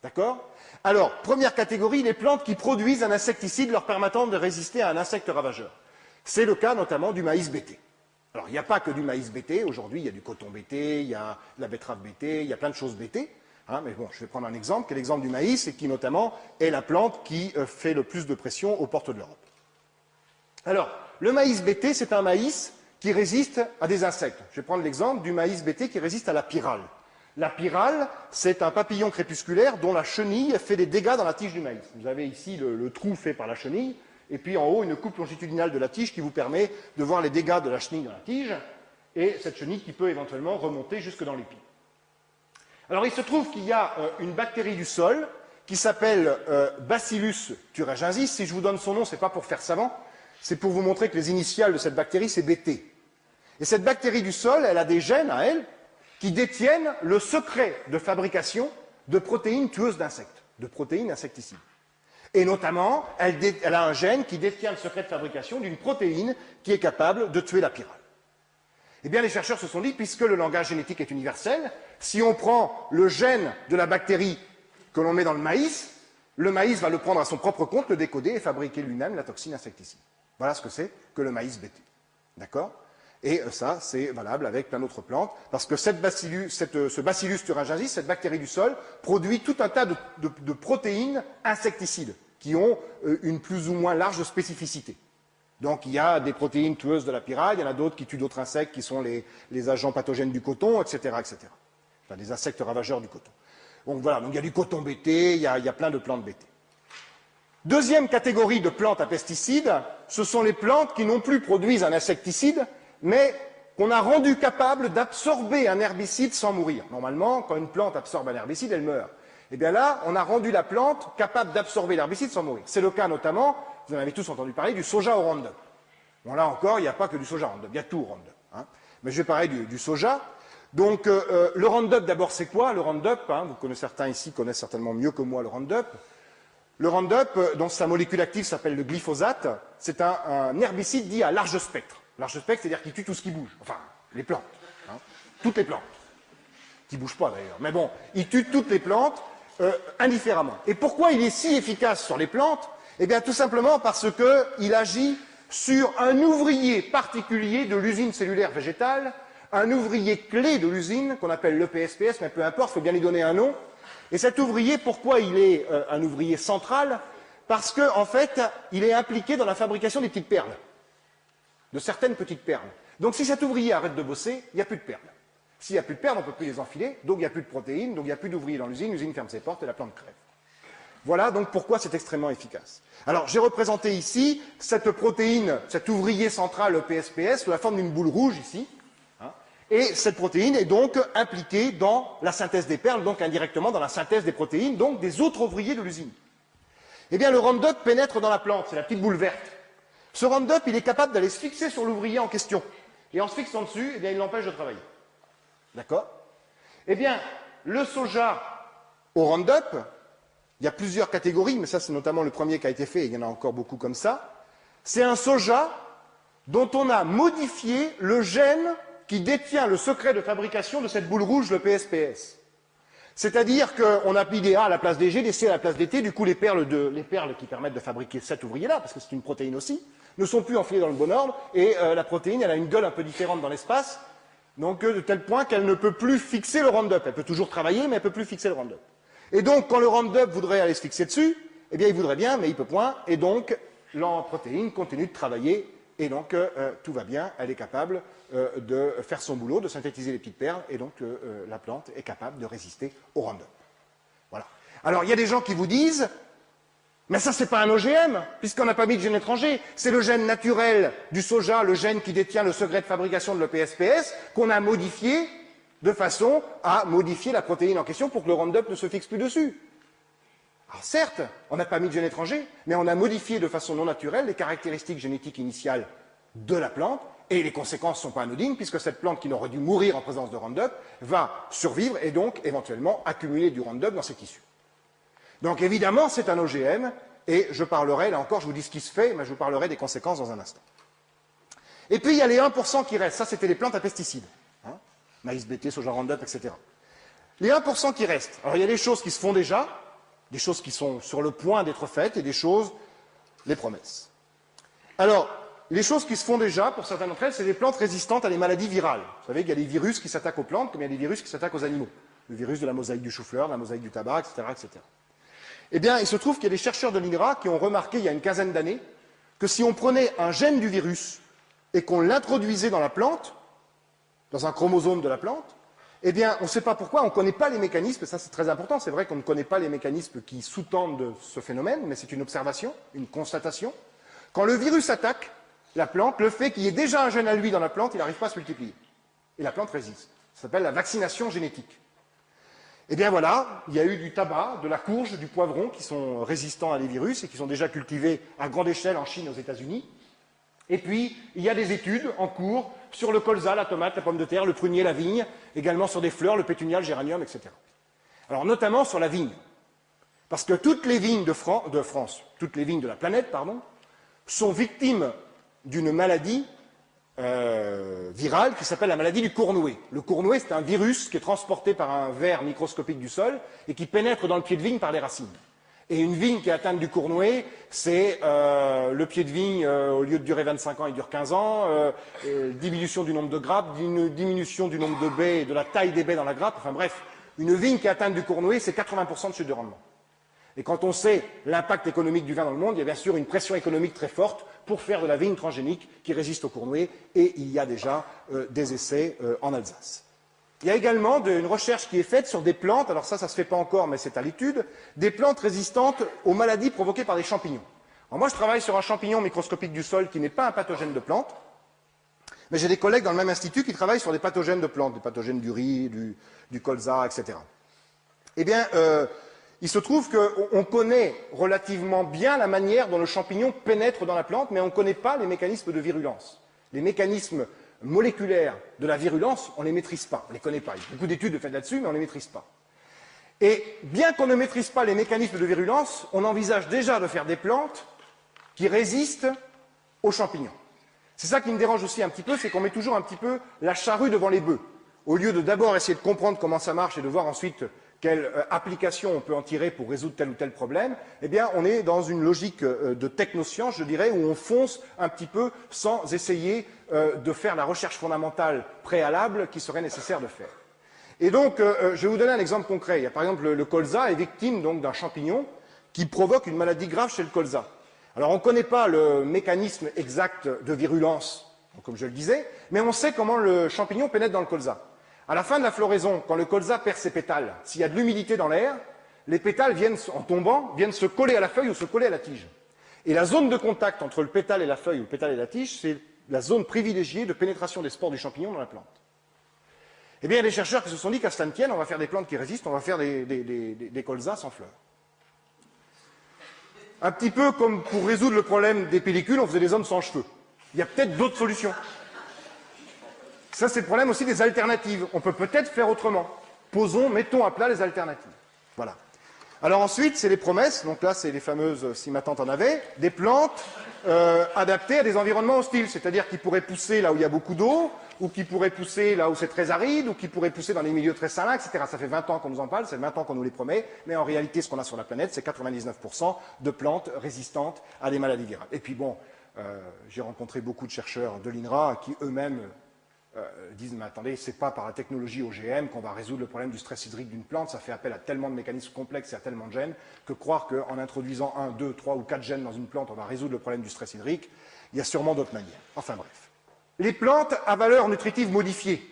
D'accord? Alors, première catégorie, les plantes qui produisent un insecticide leur permettant de résister à un insecte ravageur. C'est le cas notamment du maïs BT. Alors, il n'y a pas que du maïs BT. Aujourd'hui, il y a du coton BT, il y a de la betterave BT, il y a plein de choses BT. Mais bon, je vais prendre un exemple, qui est l'exemple du maïs, et qui notamment est la plante qui fait le plus de pression aux portes de l'Europe. Alors, le maïs BT, c'est un maïs qui résiste à des insectes. Je vais prendre l'exemple du maïs BT qui résiste à la pyrale. La pyrale, c'est un papillon crépusculaire dont la chenille fait des dégâts dans la tige du maïs. Vous avez ici le trou fait par la chenille, et puis en haut une coupe longitudinale de la tige qui vous permet de voir les dégâts de la chenille dans la tige, et cette chenille qui peut éventuellement remonter jusque dans l'épi. Alors il se trouve qu'il y a une bactérie du sol qui s'appelle Bacillus thuringiensis. Si je vous donne son nom, ce n'est pas pour faire savant, c'est pour vous montrer que les initiales de cette bactérie, c'est BT. Et cette bactérie du sol, elle a des gènes à elle qui détiennent le secret de fabrication de protéines tueuses d'insectes, de protéines insecticides. Et notamment, elle a un gène qui détient le secret de fabrication d'une protéine qui est capable de tuer la pyrale. Eh bien, les chercheurs se sont dit, puisque le langage génétique est universel, si on prend le gène de la bactérie que l'on met dans le maïs va le prendre à son propre compte, le décoder et fabriquer lui-même la toxine insecticide. Voilà ce que c'est que le maïs BT. D'accord? Et ça, c'est valable avec plein d'autres plantes, parce que ce Bacillus thuringiensis, cette bactérie du sol, produit tout un tas de protéines insecticides, qui ont une plus ou moins large spécificité. Donc il y a des protéines tueuses de la pyrale, il y en a d'autres qui tuent d'autres insectes, qui sont les agents pathogènes du coton, etc., etc. Enfin, des insectes ravageurs du coton. Donc voilà, donc il y a du coton BT, il y a plein de plantes BT. Deuxième catégorie de plantes à pesticides, ce sont les plantes qui non plus produisent un insecticide, mais qu'on a rendu capable d'absorber un herbicide sans mourir. Normalement, quand une plante absorbe un herbicide, elle meurt. Et bien là, on a rendu la plante capable d'absorber l'herbicide sans mourir. C'est le cas notamment, vous en avez tous entendu parler, du soja au Roundup. Bon là encore, il n'y a pas que du soja au Roundup, il y a tout au Roundup. Hein. Mais je vais parler du soja. Donc le Roundup, d'abord, c'est quoi? Le Roundup, certains ici connaissent certainement mieux que moi le Roundup. Le Roundup, dont sa molécule active s'appelle le glyphosate, c'est un herbicide dit à large spectre. Large spectre, c'est-à-dire qu'il tue tout ce qui bouge, enfin, les plantes, toutes les plantes, qui ne bougent pas d'ailleurs. Mais bon, il tue toutes les plantes indifféremment. Et pourquoi il est si efficace sur les plantes? Eh bien, tout simplement parce qu'il agit sur un ouvrier particulier de l'usine cellulaire végétale, un ouvrier clé de l'usine, qu'on appelle l'EPSPS, mais peu importe, il faut bien lui donner un nom. Et cet ouvrier, pourquoi il est un ouvrier central? Parce qu'en fait, il est impliqué dans la fabrication des petites perles, de certaines petites perles. Donc si cet ouvrier arrête de bosser, il n'y a plus de perles. S'il n'y a plus de perles, on ne peut plus les enfiler, donc il n'y a plus de protéines, donc il n'y a plus d'ouvriers dans l'usine, l'usine ferme ses portes et la plante crève. Voilà donc pourquoi c'est extrêmement efficace. Alors j'ai représenté ici cette protéine, cet ouvrier central EPSPS sous la forme d'une boule rouge ici. Et cette protéine est donc impliquée dans la synthèse des perles, donc indirectement dans la synthèse des protéines, donc des autres ouvriers de l'usine. Eh bien, le Roundup pénètre dans la plante, c'est la petite boule verte. Ce Roundup, il est capable d'aller se fixer sur l'ouvrier en question. Et en se fixant dessus, eh bien, il l'empêche de travailler. D'accord? Eh bien, le soja au Roundup, il y a plusieurs catégories, mais ça, c'est notamment le premier qui a été fait, et il y en a encore beaucoup comme ça. C'est un soja dont on a modifié le gène qui détient le secret de fabrication de cette boule rouge, le PSPS. C'est-à-dire qu'on a mis des A à la place des G, des C à la place des T, du coup les perles qui permettent de fabriquer cet ouvrier-là, parce que c'est une protéine aussi, ne sont plus enfilées dans le bon ordre, et la protéine, elle a une gueule un peu différente dans l'espace, donc de tel point qu'elle ne peut plus fixer le Roundup. Elle peut toujours travailler, mais elle ne peut plus fixer le Roundup. Et donc, quand le Roundup voudrait aller se fixer dessus, eh bien il voudrait bien, mais il peut point, et donc la protéine continue de travailler, et donc tout va bien, elle est capable de faire son boulot, de synthétiser les petites perles, et donc la plante est capable de résister au Roundup. Voilà. Alors, il y a des gens qui vous disent, mais ça, c'est pas un OGM, puisqu'on n'a pas mis de gène étranger. C'est le gène naturel du soja, le gène qui détient le secret de fabrication de l'EPSPS, qu'on a modifié de façon à modifier la protéine en question pour que le Roundup ne se fixe plus dessus. Alors certes, on n'a pas mis de gène étranger, mais on a modifié de façon non naturelle les caractéristiques génétiques initiales de la plante, et les conséquences ne sont pas anodines, puisque cette plante qui n'aurait dû mourir en présence de Roundup va survivre et donc éventuellement accumuler du Roundup dans ses tissus. Donc évidemment, c'est un OGM, et je parlerai, là encore, je vous dis ce qui se fait, mais je vous parlerai des conséquences dans un instant. Et puis il y a les 1% qui restent, ça c'était les plantes à pesticides, maïs, BT, soja Roundup, etc. Les 1% qui restent, alors il y a des choses qui se font déjà, des choses qui sont sur le point d'être faites, et des choses, les promesses. Alors, les choses qui se font déjà, pour certaines d'entre elles, c'est des plantes résistantes à des maladies virales. Vous savez qu'il y a des virus qui s'attaquent aux plantes, comme il y a des virus qui s'attaquent aux animaux. Le virus de la mosaïque du chou-fleur, de la mosaïque du tabac, etc., etc. Eh bien, il se trouve qu'il y a des chercheurs de l'INRA qui ont remarqué il y a une quinzaine d'années que si on prenait un gène du virus et qu'on l'introduisait dans la plante, dans un chromosome de la plante, eh bien, on ne sait pas pourquoi, on ne connaît pas les mécanismes, et ça c'est très important, c'est vrai qu'on ne connaît pas les mécanismes qui sous-tendent ce phénomène, mais c'est une observation, une constatation. Quand le virus attaque la plante, le fait qu'il y ait déjà un gène à lui dans la plante, il n'arrive pas à se multiplier. Et la plante résiste. Ça s'appelle la vaccination génétique. Eh bien voilà, il y a eu du tabac, de la courge, du poivron qui sont résistants à des virus et qui sont déjà cultivés à grande échelle en Chine, aux États-Unis. Et puis, il y a des études en cours sur le colza, la tomate, la pomme de terre, le prunier, la vigne, également sur des fleurs, le pétunia, le géranium, etc. Alors notamment sur la vigne. Parce que toutes les vignes de France, toutes les vignes de la planète, pardon, sont victimes d'une maladie virale qui s'appelle la maladie du cournouet. Le cournouet, c'est un virus qui est transporté par un ver microscopique du sol et qui pénètre dans le pied de vigne par les racines. Et une vigne qui est atteinte du Cournoué, c'est le pied de vigne, au lieu de durer 25 ans, il dure 15 ans, diminution du nombre de grappes, diminution du nombre de baies et de la taille des baies dans la grappe. Enfin bref, une vigne qui est atteinte du Cournoué, c'est 80% de chute de rendement. Et quand on sait l'impact économique du vin dans le monde, il y a bien sûr une pression économique très forte pour faire de la vigne transgénique qui résiste au Cournoué, et il y a déjà des essais en Alsace. Il y a également une recherche qui est faite sur des plantes, alors ça ne se fait pas encore, mais c'est à l'étude, des plantes résistantes aux maladies provoquées par des champignons. Alors moi, je travaille sur un champignon microscopique du sol qui n'est pas un pathogène de plante, mais j'ai des collègues dans le même institut qui travaillent sur des pathogènes de plantes, des pathogènes du riz, du colza, etc. Eh bien, il se trouve qu'on connaît relativement bien la manière dont le champignon pénètre dans la plante, mais on ne connaît pas les mécanismes de virulence. Les mécanismes moléculaires de la virulence, on ne les maîtrise pas, on ne les connaît pas. Il y a beaucoup d'études faites là-dessus, mais on ne les maîtrise pas. Et bien qu'on ne maîtrise pas les mécanismes de virulence, on envisage déjà de faire des plantes qui résistent aux champignons. C'est ça qui me dérange aussi un petit peu, c'est qu'on met toujours un petit peu la charrue devant les bœufs. Au lieu de d'abord essayer de comprendre comment ça marche et de voir ensuite quelle application on peut en tirer pour résoudre tel ou tel problème, eh bien, on est dans une logique de technoscience, je dirais, où on fonce un petit peu sans essayer de faire la recherche fondamentale préalable qui serait nécessaire de faire. Et donc, je vais vous donner un exemple concret. Il y a, par exemple, le colza est victime donc d'un champignon qui provoque une maladie grave chez le colza. Alors, on ne connaît pas le mécanisme exact de virulence, comme je le disais, mais on sait comment le champignon pénètre dans le colza. À la fin de la floraison, quand le colza perd ses pétales, s'il y a de l'humidité dans l'air, les pétales viennent, en tombant, viennent se coller à la feuille ou se coller à la tige. Et la zone de contact entre le pétale et la feuille ou le pétale et la tige, c'est la zone privilégiée de pénétration des spores du champignon dans la plante. Eh bien, il y a des chercheurs qui se sont dit qu'à cela ne tienne, on va faire des plantes qui résistent, on va faire des colzas sans fleurs. Un petit peu comme pour résoudre le problème des pellicules, on faisait des hommes sans cheveux. Il y a peut-être d'autres solutions. Ça, c'est le problème aussi des alternatives. On peut peut-être faire autrement. Mettons à plat les alternatives. Voilà. Alors ensuite, c'est les promesses. Donc là, c'est les fameuses, si ma tante en avait, des plantes adaptées à des environnements hostiles. C'est-à-dire qui pourraient pousser là où il y a beaucoup d'eau, ou qui pourraient pousser là où c'est très aride, ou qui pourraient pousser dans des milieux très salins, etc. Ça fait 20 ans qu'on nous en parle, c'est 20 ans qu'on nous les promet, mais en réalité, ce qu'on a sur la planète, c'est 99% de plantes résistantes à des maladies virales. Et puis bon, j'ai rencontré beaucoup de chercheurs de l'INRA qui eux-mêmes disent, mais attendez, c'est pas par la technologie OGM qu'on va résoudre le problème du stress hydrique d'une plante, ça fait appel à tellement de mécanismes complexes et à tellement de gènes, que croire qu'en introduisant 1, 2, 3 ou 4 gènes dans une plante, on va résoudre le problème du stress hydrique, il y a sûrement d'autres manières. Enfin bref. Les plantes à valeur nutritive modifiée.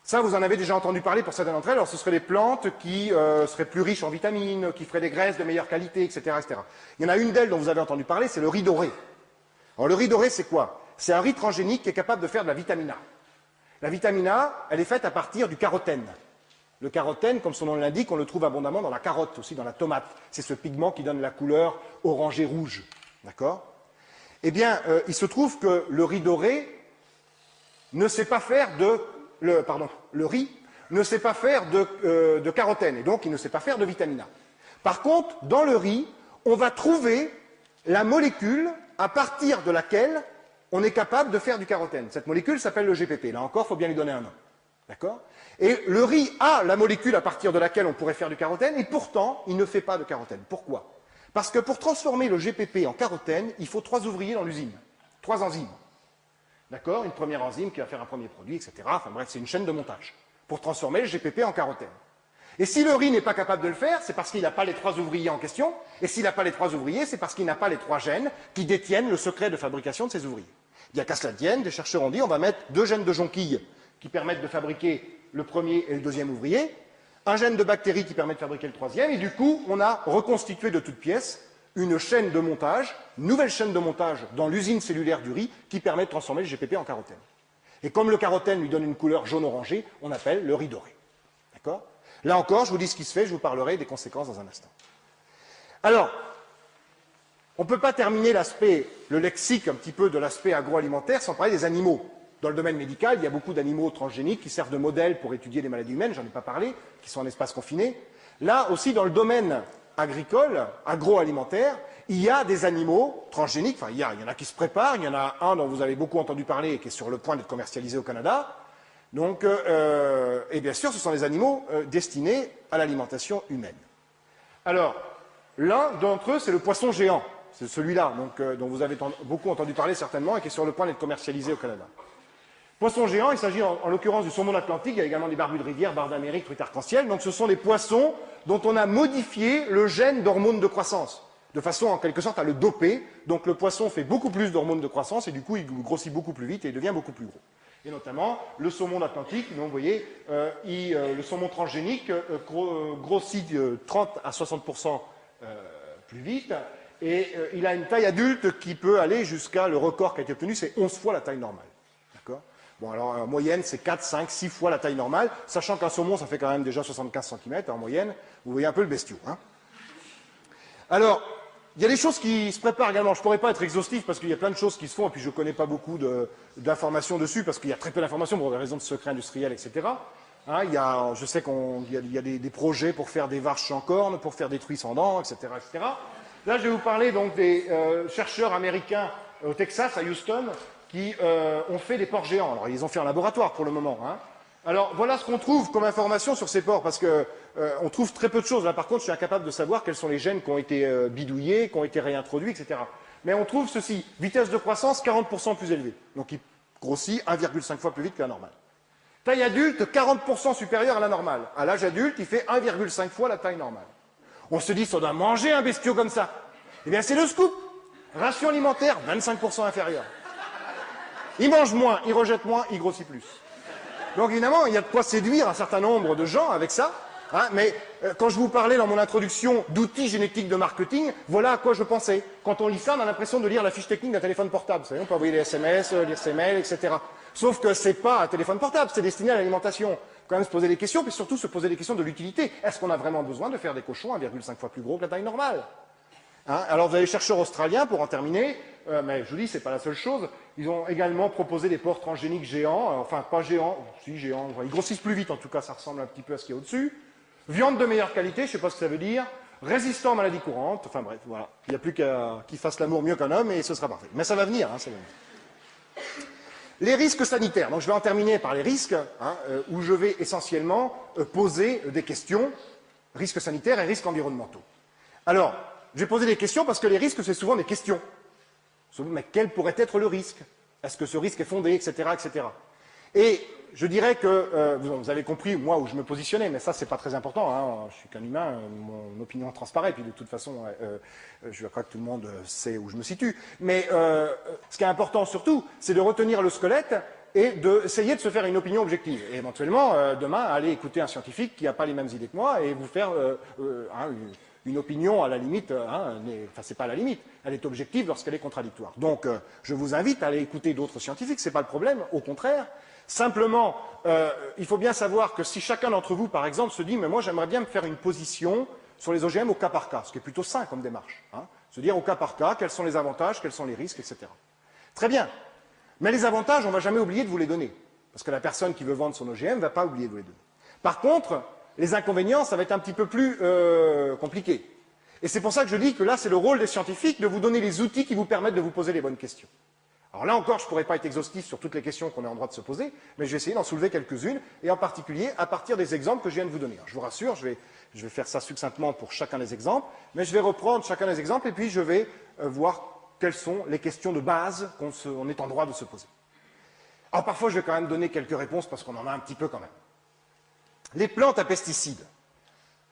Ça, vous en avez déjà entendu parler pour certaines d'entre elles. Alors, ce seraient des plantes qui seraient plus riches en vitamines, qui feraient des graisses de meilleure qualité, etc., etc. Il y en a une d'elles dont vous avez entendu parler, c'est le riz doré. Alors, le riz doré, c'est quoi? C'est un riz transgénique qui est capable de faire de la vitamine A. La vitamine A, elle est faite à partir du carotène. Le carotène, comme son nom l'indique, on le trouve abondamment dans la carotte, aussi dans la tomate. C'est ce pigment qui donne la couleur orangée rouge. D'accord? Eh bien, il se trouve que le riz doré ne sait pas faire le riz ne sait pas faire de carotène, et donc il ne sait pas faire de vitamine A. Par contre, dans le riz, on va trouver la molécule à partir de laquelle on est capable de faire du carotène. Cette molécule s'appelle le GPP. Là encore, il faut bien lui donner un nom. D'accord? Et le riz a la molécule à partir de laquelle on pourrait faire du carotène, et pourtant, il ne fait pas de carotène. Pourquoi? Parce que pour transformer le GPP en carotène, il faut 3 ouvriers dans l'usine. 3 enzymes. D'accord? Une première enzyme qui va faire un premier produit, etc. Enfin bref, c'est une chaîne de montage pour transformer le GPP en carotène. Et si le riz n'est pas capable de le faire, c'est parce qu'il n'a pas les 3 ouvriers en question. Et s'il n'a pas les 3 ouvriers, c'est parce qu'il n'a pas les 3 gènes qui détiennent le secret de fabrication de ces ouvriers. Bien qu'à cela tienne, des chercheurs ont dit on va mettre 2 gènes de jonquilles qui permettent de fabriquer le premier et le deuxième ouvrier, un gène de bactéries qui permet de fabriquer le troisième, et du coup, on a reconstitué de toutes pièces une chaîne de montage, une nouvelle chaîne de montage dans l'usine cellulaire du riz qui permet de transformer le GPP en carotène. Et comme le carotène lui donne une couleur jaune-orangé, on appelle le riz doré. D'accord? Là encore, je vous dis ce qui se fait, je vous parlerai des conséquences dans un instant. Alors, on ne peut pas terminer le lexique un petit peu de l'aspect agroalimentaire sans parler des animaux. Dans le domaine médical, il y a beaucoup d'animaux transgéniques qui servent de modèle pour étudier les maladies humaines, j'en ai pas parlé, qui sont en espace confiné. Là aussi, dans le domaine agricole, agroalimentaire, il y a des animaux transgéniques, enfin il y en a qui se préparent, il y en a un dont vous avez beaucoup entendu parler et qui est sur le point d'être commercialisé au Canada. Donc, et bien sûr, ce sont des animaux destinés à l'alimentation humaine. Alors, L'un d'entre eux, c'est le poisson géant. C'est celui-là, dont vous avez beaucoup entendu parler certainement et qui est sur le point d'être commercialisé au Canada. Poisson géant, il s'agit en l'occurrence du saumon atlantique, il y a également des barbus de rivière, barbes d'Amérique, truites arc-en-ciel. Donc ce sont des poissons dont on a modifié le gène d'hormones de croissance, de façon en quelque sorte à le doper. Donc le poisson fait beaucoup plus d'hormones de croissance et du coup il grossit beaucoup plus vite et il devient beaucoup plus gros. Et notamment le saumon atlantique, donc vous voyez, le saumon transgénique grossit 30 à 60% plus vite. Et il a une taille adulte qui peut aller jusqu'à, le record qui a été obtenu, c'est 11 fois la taille normale. D'accord ? Bon, alors en moyenne, c'est 4, 5, 6 fois la taille normale, sachant qu'un saumon, ça fait quand même déjà 75 cm en moyenne. Vous voyez un peu le bestiau. Hein ? Alors, il y a des choses qui se préparent également. Je ne pourrais pas être exhaustif parce qu'il y a plein de choses qui se font, et puis je ne connais pas beaucoup d'informations dessus, parce qu'il y a très peu d'informations pour des raisons de secret industriel, etc. Hein, je sais qu'il y a des projets pour faire des vaches sans cornes, pour faire des truies sans dents, etc., etc. Là, je vais vous parler donc des chercheurs américains au Texas, à Houston, qui ont fait des porcs géants. Alors, ils ont fait en laboratoire pour le moment. Hein. Alors, voilà ce qu'on trouve comme information sur ces porcs, parce que on trouve très peu de choses. Là, par contre, je suis incapable de savoir quels sont les gènes qui ont été bidouillés, qui ont été réintroduits, etc. Mais on trouve ceci, vitesse de croissance 40% plus élevée. Donc, il grossit 1,5 fois plus vite que la normale. Taille adulte, 40% supérieure à la normale. À l'âge adulte, il fait 1,5 fois la taille normale. On se dit, ça doit manger un bestiau comme ça. Eh bien, c'est le scoop. Ration alimentaire, 25% inférieure. Il mange moins, il rejette moins, il grossit plus. Donc, évidemment, il y a de quoi séduire un certain nombre de gens avec ça. Hein, mais quand je vous parlais dans mon introduction d'outils génétiques de marketing, voilà à quoi je pensais. Quand on lit ça, on a l'impression de lire la fiche technique d'un téléphone portable. Vous savez, on peut envoyer des SMS, lire ses mails, etc. Sauf que c'est pas un téléphone portable, c'est destiné à l'alimentation. Il faut quand même se poser des questions, puis surtout se poser des questions de l'utilité. Est-ce qu'on a vraiment besoin de faire des cochons 1,5 fois plus gros que la taille normale? Hein, alors vous avez les chercheurs australiens, pour en terminer, mais je vous dis, c'est pas la seule chose, ils ont également proposé des porcs transgéniques géants, enfin pas géants, si géants, enfin, ils grossissent plus vite en tout cas, ça ressemble un petit peu à ce qu'il y a au-dessus. Viande de meilleure qualité, je ne sais pas ce que ça veut dire, résistant aux maladies courantes, enfin bref, voilà. Il n'y a plus qu'à qu'il fasse l'amour mieux qu'un homme et ce sera parfait. Mais ça va venir, hein, ça va venir. Les risques sanitaires. Donc je vais en terminer par les risques, hein, où je vais essentiellement poser des questions, risques sanitaires et risques environnementaux. Alors, je vais poser des questions parce que les risques, c'est souvent des questions. Mais quel pourrait être le risque? Est-ce que ce risque est fondé, etc., etc. Et je dirais que, vous avez compris, moi, où je me positionnais, mais ça, c'est pas très important, hein, je suis qu'un humain, mon opinion transparaît, puis de toute façon, je crois que tout le monde sait où je me situe. Mais ce qui est important surtout, c'est de retenir le squelette et d'essayer de se faire une opinion objective. Et éventuellement, demain, aller écouter un scientifique qui n'a pas les mêmes idées que moi et vous faire une opinion à la limite, enfin c'est pas à la limite, elle est objective lorsqu'elle est contradictoire. Donc je vous invite à aller écouter d'autres scientifiques, c'est pas le problème, au contraire. Simplement, il faut bien savoir que si chacun d'entre vous, par exemple, se dit « mais moi j'aimerais bien me faire une position sur les OGM au cas par cas », ce qui est plutôt sain comme démarche, hein, se dire au cas par cas, quels sont les avantages, quels sont les risques, etc. Très bien, mais les avantages, on ne va jamais oublier de vous les donner, parce que la personne qui veut vendre son OGM ne va pas oublier de vous les donner. Par contre, les inconvénients, ça va être un petit peu plus compliqué. Et c'est pour ça que je dis que là, c'est le rôle des scientifiques de vous donner les outils qui vous permettent de vous poser les bonnes questions. Alors là encore, je ne pourrais pas être exhaustif sur toutes les questions qu'on est en droit de se poser, mais je vais essayer d'en soulever quelques-unes, et en particulier à partir des exemples que je viens de vous donner. Alors, je vous rassure, je vais faire ça succinctement pour chacun des exemples, mais je vais reprendre chacun des exemples, et puis je vais voir quelles sont les questions de base qu'on est en droit de se poser. Alors parfois, je vais quand même donner quelques réponses, parce qu'on en a un petit peu quand même. Les plantes à pesticides,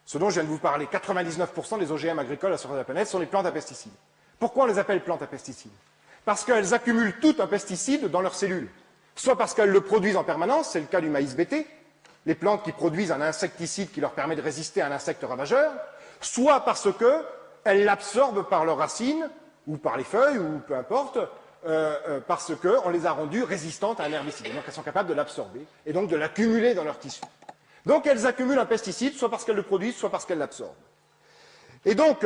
ce dont je viens de vous parler, 99% des OGM agricoles à la surface de la planète sont des plantes à pesticides. Pourquoi on les appelle plantes à pesticides? Parce qu'elles accumulent tout un pesticide dans leurs cellules. Soit parce qu'elles le produisent en permanence, c'est le cas du maïs BT, les plantes qui produisent un insecticide qui leur permet de résister à un insecte ravageur, soit parce qu'elles l'absorbent par leurs racines, ou par les feuilles, ou peu importe, parce qu'on les a rendues résistantes à un herbicide. Donc elles sont capables de l'absorber, et donc de l'accumuler dans leur tissu. Donc elles accumulent un pesticide, soit parce qu'elles le produisent, soit parce qu'elles l'absorbent. Et donc,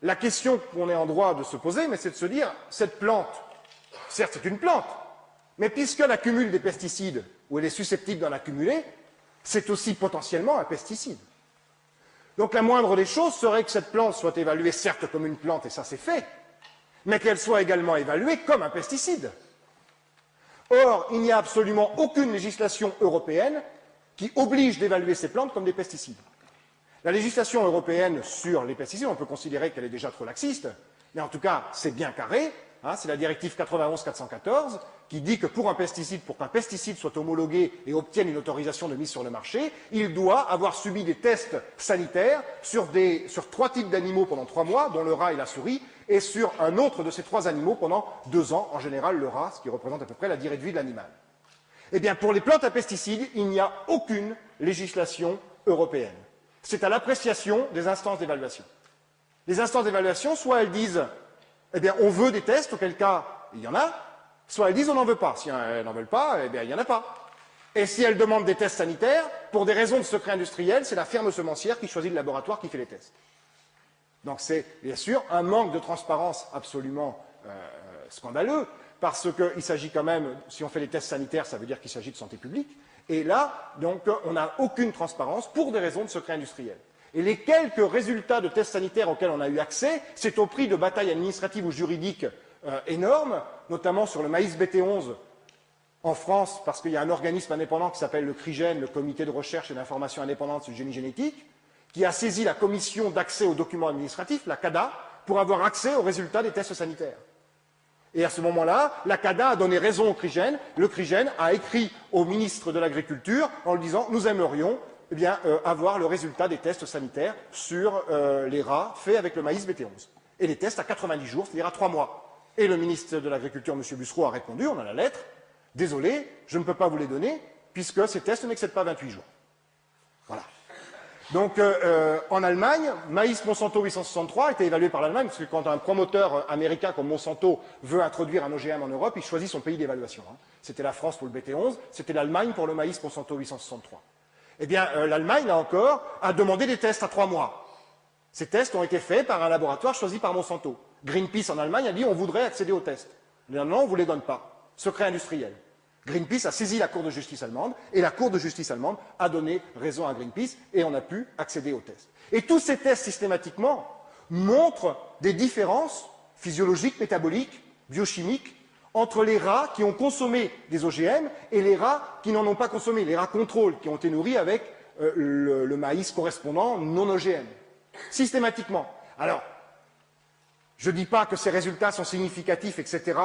la question qu'on est en droit de se poser, c'est de se dire, cette plante, certes c'est une plante, mais puisqu'elle accumule des pesticides, ou elle est susceptible d'en accumuler, c'est aussi potentiellement un pesticide. Donc la moindre des choses serait que cette plante soit évaluée certes comme une plante, et ça c'est fait, mais qu'elle soit également évaluée comme un pesticide. Or, il n'y a absolument aucune législation européenne qui oblige d'évaluer ces plantes comme des pesticides. La législation européenne sur les pesticides, on peut considérer qu'elle est déjà trop laxiste, mais en tout cas, c'est bien carré. Hein, c'est la directive 91/414 qui dit que pour qu'un pesticide soit homologué et obtienne une autorisation de mise sur le marché, il doit avoir subi des tests sanitaires sur 3 types d'animaux pendant 3 mois, dont le rat et la souris, et sur un autre de ces 3 animaux pendant 2 ans, en général le rat, ce qui représente à peu près la durée de vie de l'animal. Eh bien, pour les plantes à pesticides, il n'y a aucune législation européenne. C'est à l'appréciation des instances d'évaluation. Les instances d'évaluation, soit elles disent eh bien, on veut des tests, auquel cas, il y en a, soit elles disent on n'en veut pas. Si elles n'en veulent pas, eh bien, il n'y en a pas. Et si elles demandent des tests sanitaires, pour des raisons de secret industriel, c'est la ferme semencière qui choisit le laboratoire qui fait les tests. Donc c'est, bien sûr, un manque de transparence absolument scandaleux, parce qu'il s'agit quand même, si on fait les tests sanitaires, ça veut dire qu'il s'agit de santé publique, et là, donc, on n'a aucune transparence pour des raisons de secret industriel. Et les quelques résultats de tests sanitaires auxquels on a eu accès, c'est au prix de batailles administratives ou juridiques énormes, notamment sur le maïs BT11 en France, parce qu'il y a un organisme indépendant qui s'appelle le CRIGEN, le Comité de recherche et d'information indépendante sur le génie génétique, qui a saisi la commission d'accès aux documents administratifs, la CADA, pour avoir accès aux résultats des tests sanitaires. Et à ce moment-là, la CADA a donné raison au CRIGEN. Le CRIGEN a écrit au ministre de l'Agriculture en lui disant « Nous aimerions eh bien, avoir le résultat des tests sanitaires sur les rats faits avec le maïs BT11. » Et les tests à 90 jours, c'est-à-dire à 3 mois. Et le ministre de l'Agriculture, M. Bussereau, a répondu, on a la lettre, « Désolé, je ne peux pas vous les donner, puisque ces tests n'excèdent pas 28 jours. » Voilà. Donc, en Allemagne, maïs Monsanto 863 a été évalué par l'Allemagne, parce que quand un promoteur américain comme Monsanto veut introduire un OGM en Europe, il choisit son pays d'évaluation. Hein. C'était la France pour le BT11, c'était l'Allemagne pour le maïs Monsanto 863. Eh bien, l'Allemagne, là encore, a demandé des tests à 3 mois. Ces tests ont été faits par un laboratoire choisi par Monsanto. Greenpeace en Allemagne a dit on voudrait accéder aux tests. Non, on ne vous les donne pas. Secret industriel. Greenpeace a saisi la Cour de justice allemande, et la Cour de justice allemande a donné raison à Greenpeace, et on a pu accéder aux tests. Et tous ces tests, systématiquement, montrent des différences physiologiques, métaboliques, biochimiques, entre les rats qui ont consommé des OGM et les rats qui n'en ont pas consommé, les rats contrôle, qui ont été nourris avec le maïs correspondant non OGM. Systématiquement. Alors, je ne dis pas que ces résultats sont significatifs, etc.,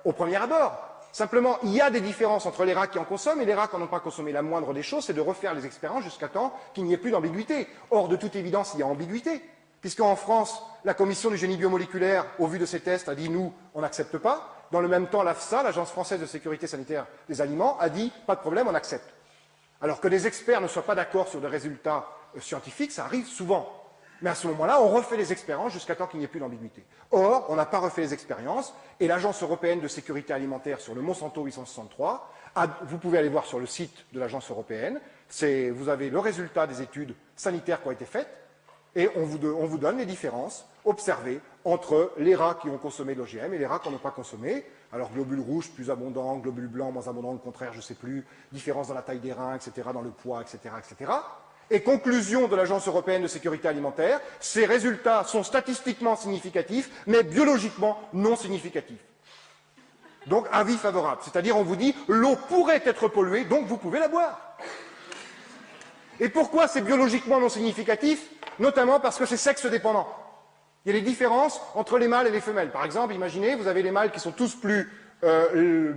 au premier abord. Simplement, il y a des différences entre les rats qui en consomment et les rats qui n'en ont pas consommé. La moindre des choses, c'est de refaire les expériences jusqu'à temps qu'il n'y ait plus d'ambiguïté. Or, de toute évidence, il y a ambiguïté, puisqu'en France, la Commission du génie biomoléculaire, au vu de ces tests, a dit « nous, on n'accepte pas ». Dans le même temps, l'AFSA, l'Agence française de sécurité sanitaire des aliments, a dit « pas de problème, on accepte ». Alors que des experts ne soient pas d'accord sur des résultats scientifiques, ça arrive souvent. Mais à ce moment-là, on refait les expériences jusqu'à temps qu'il n'y ait plus d'ambiguïté. Or, on n'a pas refait les expériences, et l'Agence européenne de sécurité alimentaire sur le Monsanto 863, vous pouvez aller voir sur le site de l'Agence européenne, vous avez le résultat des études sanitaires qui ont été faites, et on vous donne les différences observées entre les rats qui ont consommé de l'OGM et les rats qui n'en ont pas consommé. Alors, globules rouges plus abondants, globules blancs moins abondants, le contraire, je ne sais plus, différence dans la taille des reins, etc., dans le poids, etc., etc. Et conclusion de l'Agence européenne de sécurité alimentaire, ces résultats sont statistiquement significatifs, mais biologiquement non significatifs. Donc, avis favorable. C'est-à-dire, on vous dit, l'eau pourrait être polluée, donc vous pouvez la boire. Et pourquoi c'est biologiquement non significatif? Notamment parce que c'est sexe dépendant. Il y a des différences entre les mâles et les femelles. Par exemple, imaginez, vous avez les mâles qui sont tous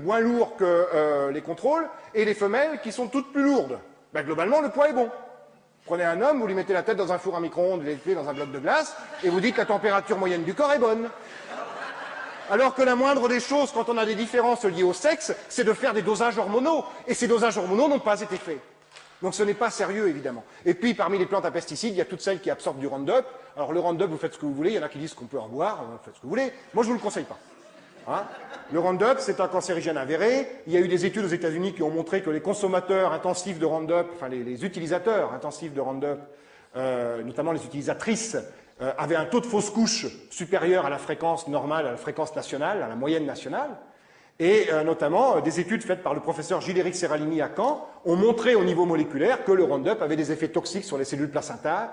moins lourds que les contrôles, et les femelles qui sont toutes plus lourdes. Ben, globalement, le poids est bon. Prenez un homme, vous lui mettez la tête dans un four à micro-ondes, vous l'électrez dans un bloc de glace, et vous dites que la température moyenne du corps est bonne. Alors que la moindre des choses, quand on a des différences liées au sexe, c'est de faire des dosages hormonaux. Et ces dosages hormonaux n'ont pas été faits. Donc ce n'est pas sérieux, évidemment. Et puis, parmi les plantes à pesticides, il y a toutes celles qui absorbent du Roundup. Alors le Roundup, vous faites ce que vous voulez, il y en a qui disent qu'on peut en boire, vous faites ce que vous voulez. Moi, je ne vous le conseille pas. Hein? Le Roundup, c'est un cancérigène avéré. Il y a eu des études aux États-Unis qui ont montré que les consommateurs intensifs de Roundup, enfin les utilisateurs intensifs de Roundup, notamment les utilisatrices, avaient un taux de fausse couche supérieur à la fréquence normale, à la fréquence nationale, à la moyenne nationale. Et notamment, des études faites par le professeur Gilles-Éric Serralini à Caen ont montré au niveau moléculaire que le Roundup avait des effets toxiques sur les cellules placentaires,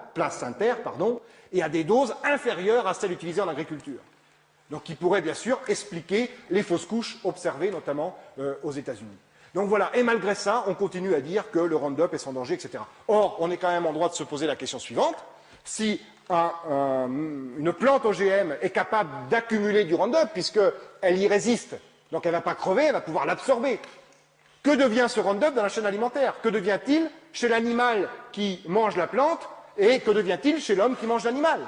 et à des doses inférieures à celles utilisées en agriculture. Donc qui pourrait bien sûr expliquer les fausses couches observées notamment aux États-Unis. Donc voilà, et malgré ça, on continue à dire que le Roundup est sans danger, etc. Or, on est quand même en droit de se poser la question suivante. Si une plante OGM est capable d'accumuler du Roundup, puisqu'elle y résiste, donc elle ne va pas crever, elle va pouvoir l'absorber. Que devient ce Roundup dans la chaîne alimentaire? Que devient-il chez l'animal qui mange la plante et que devient-il chez l'homme qui mange l'animal?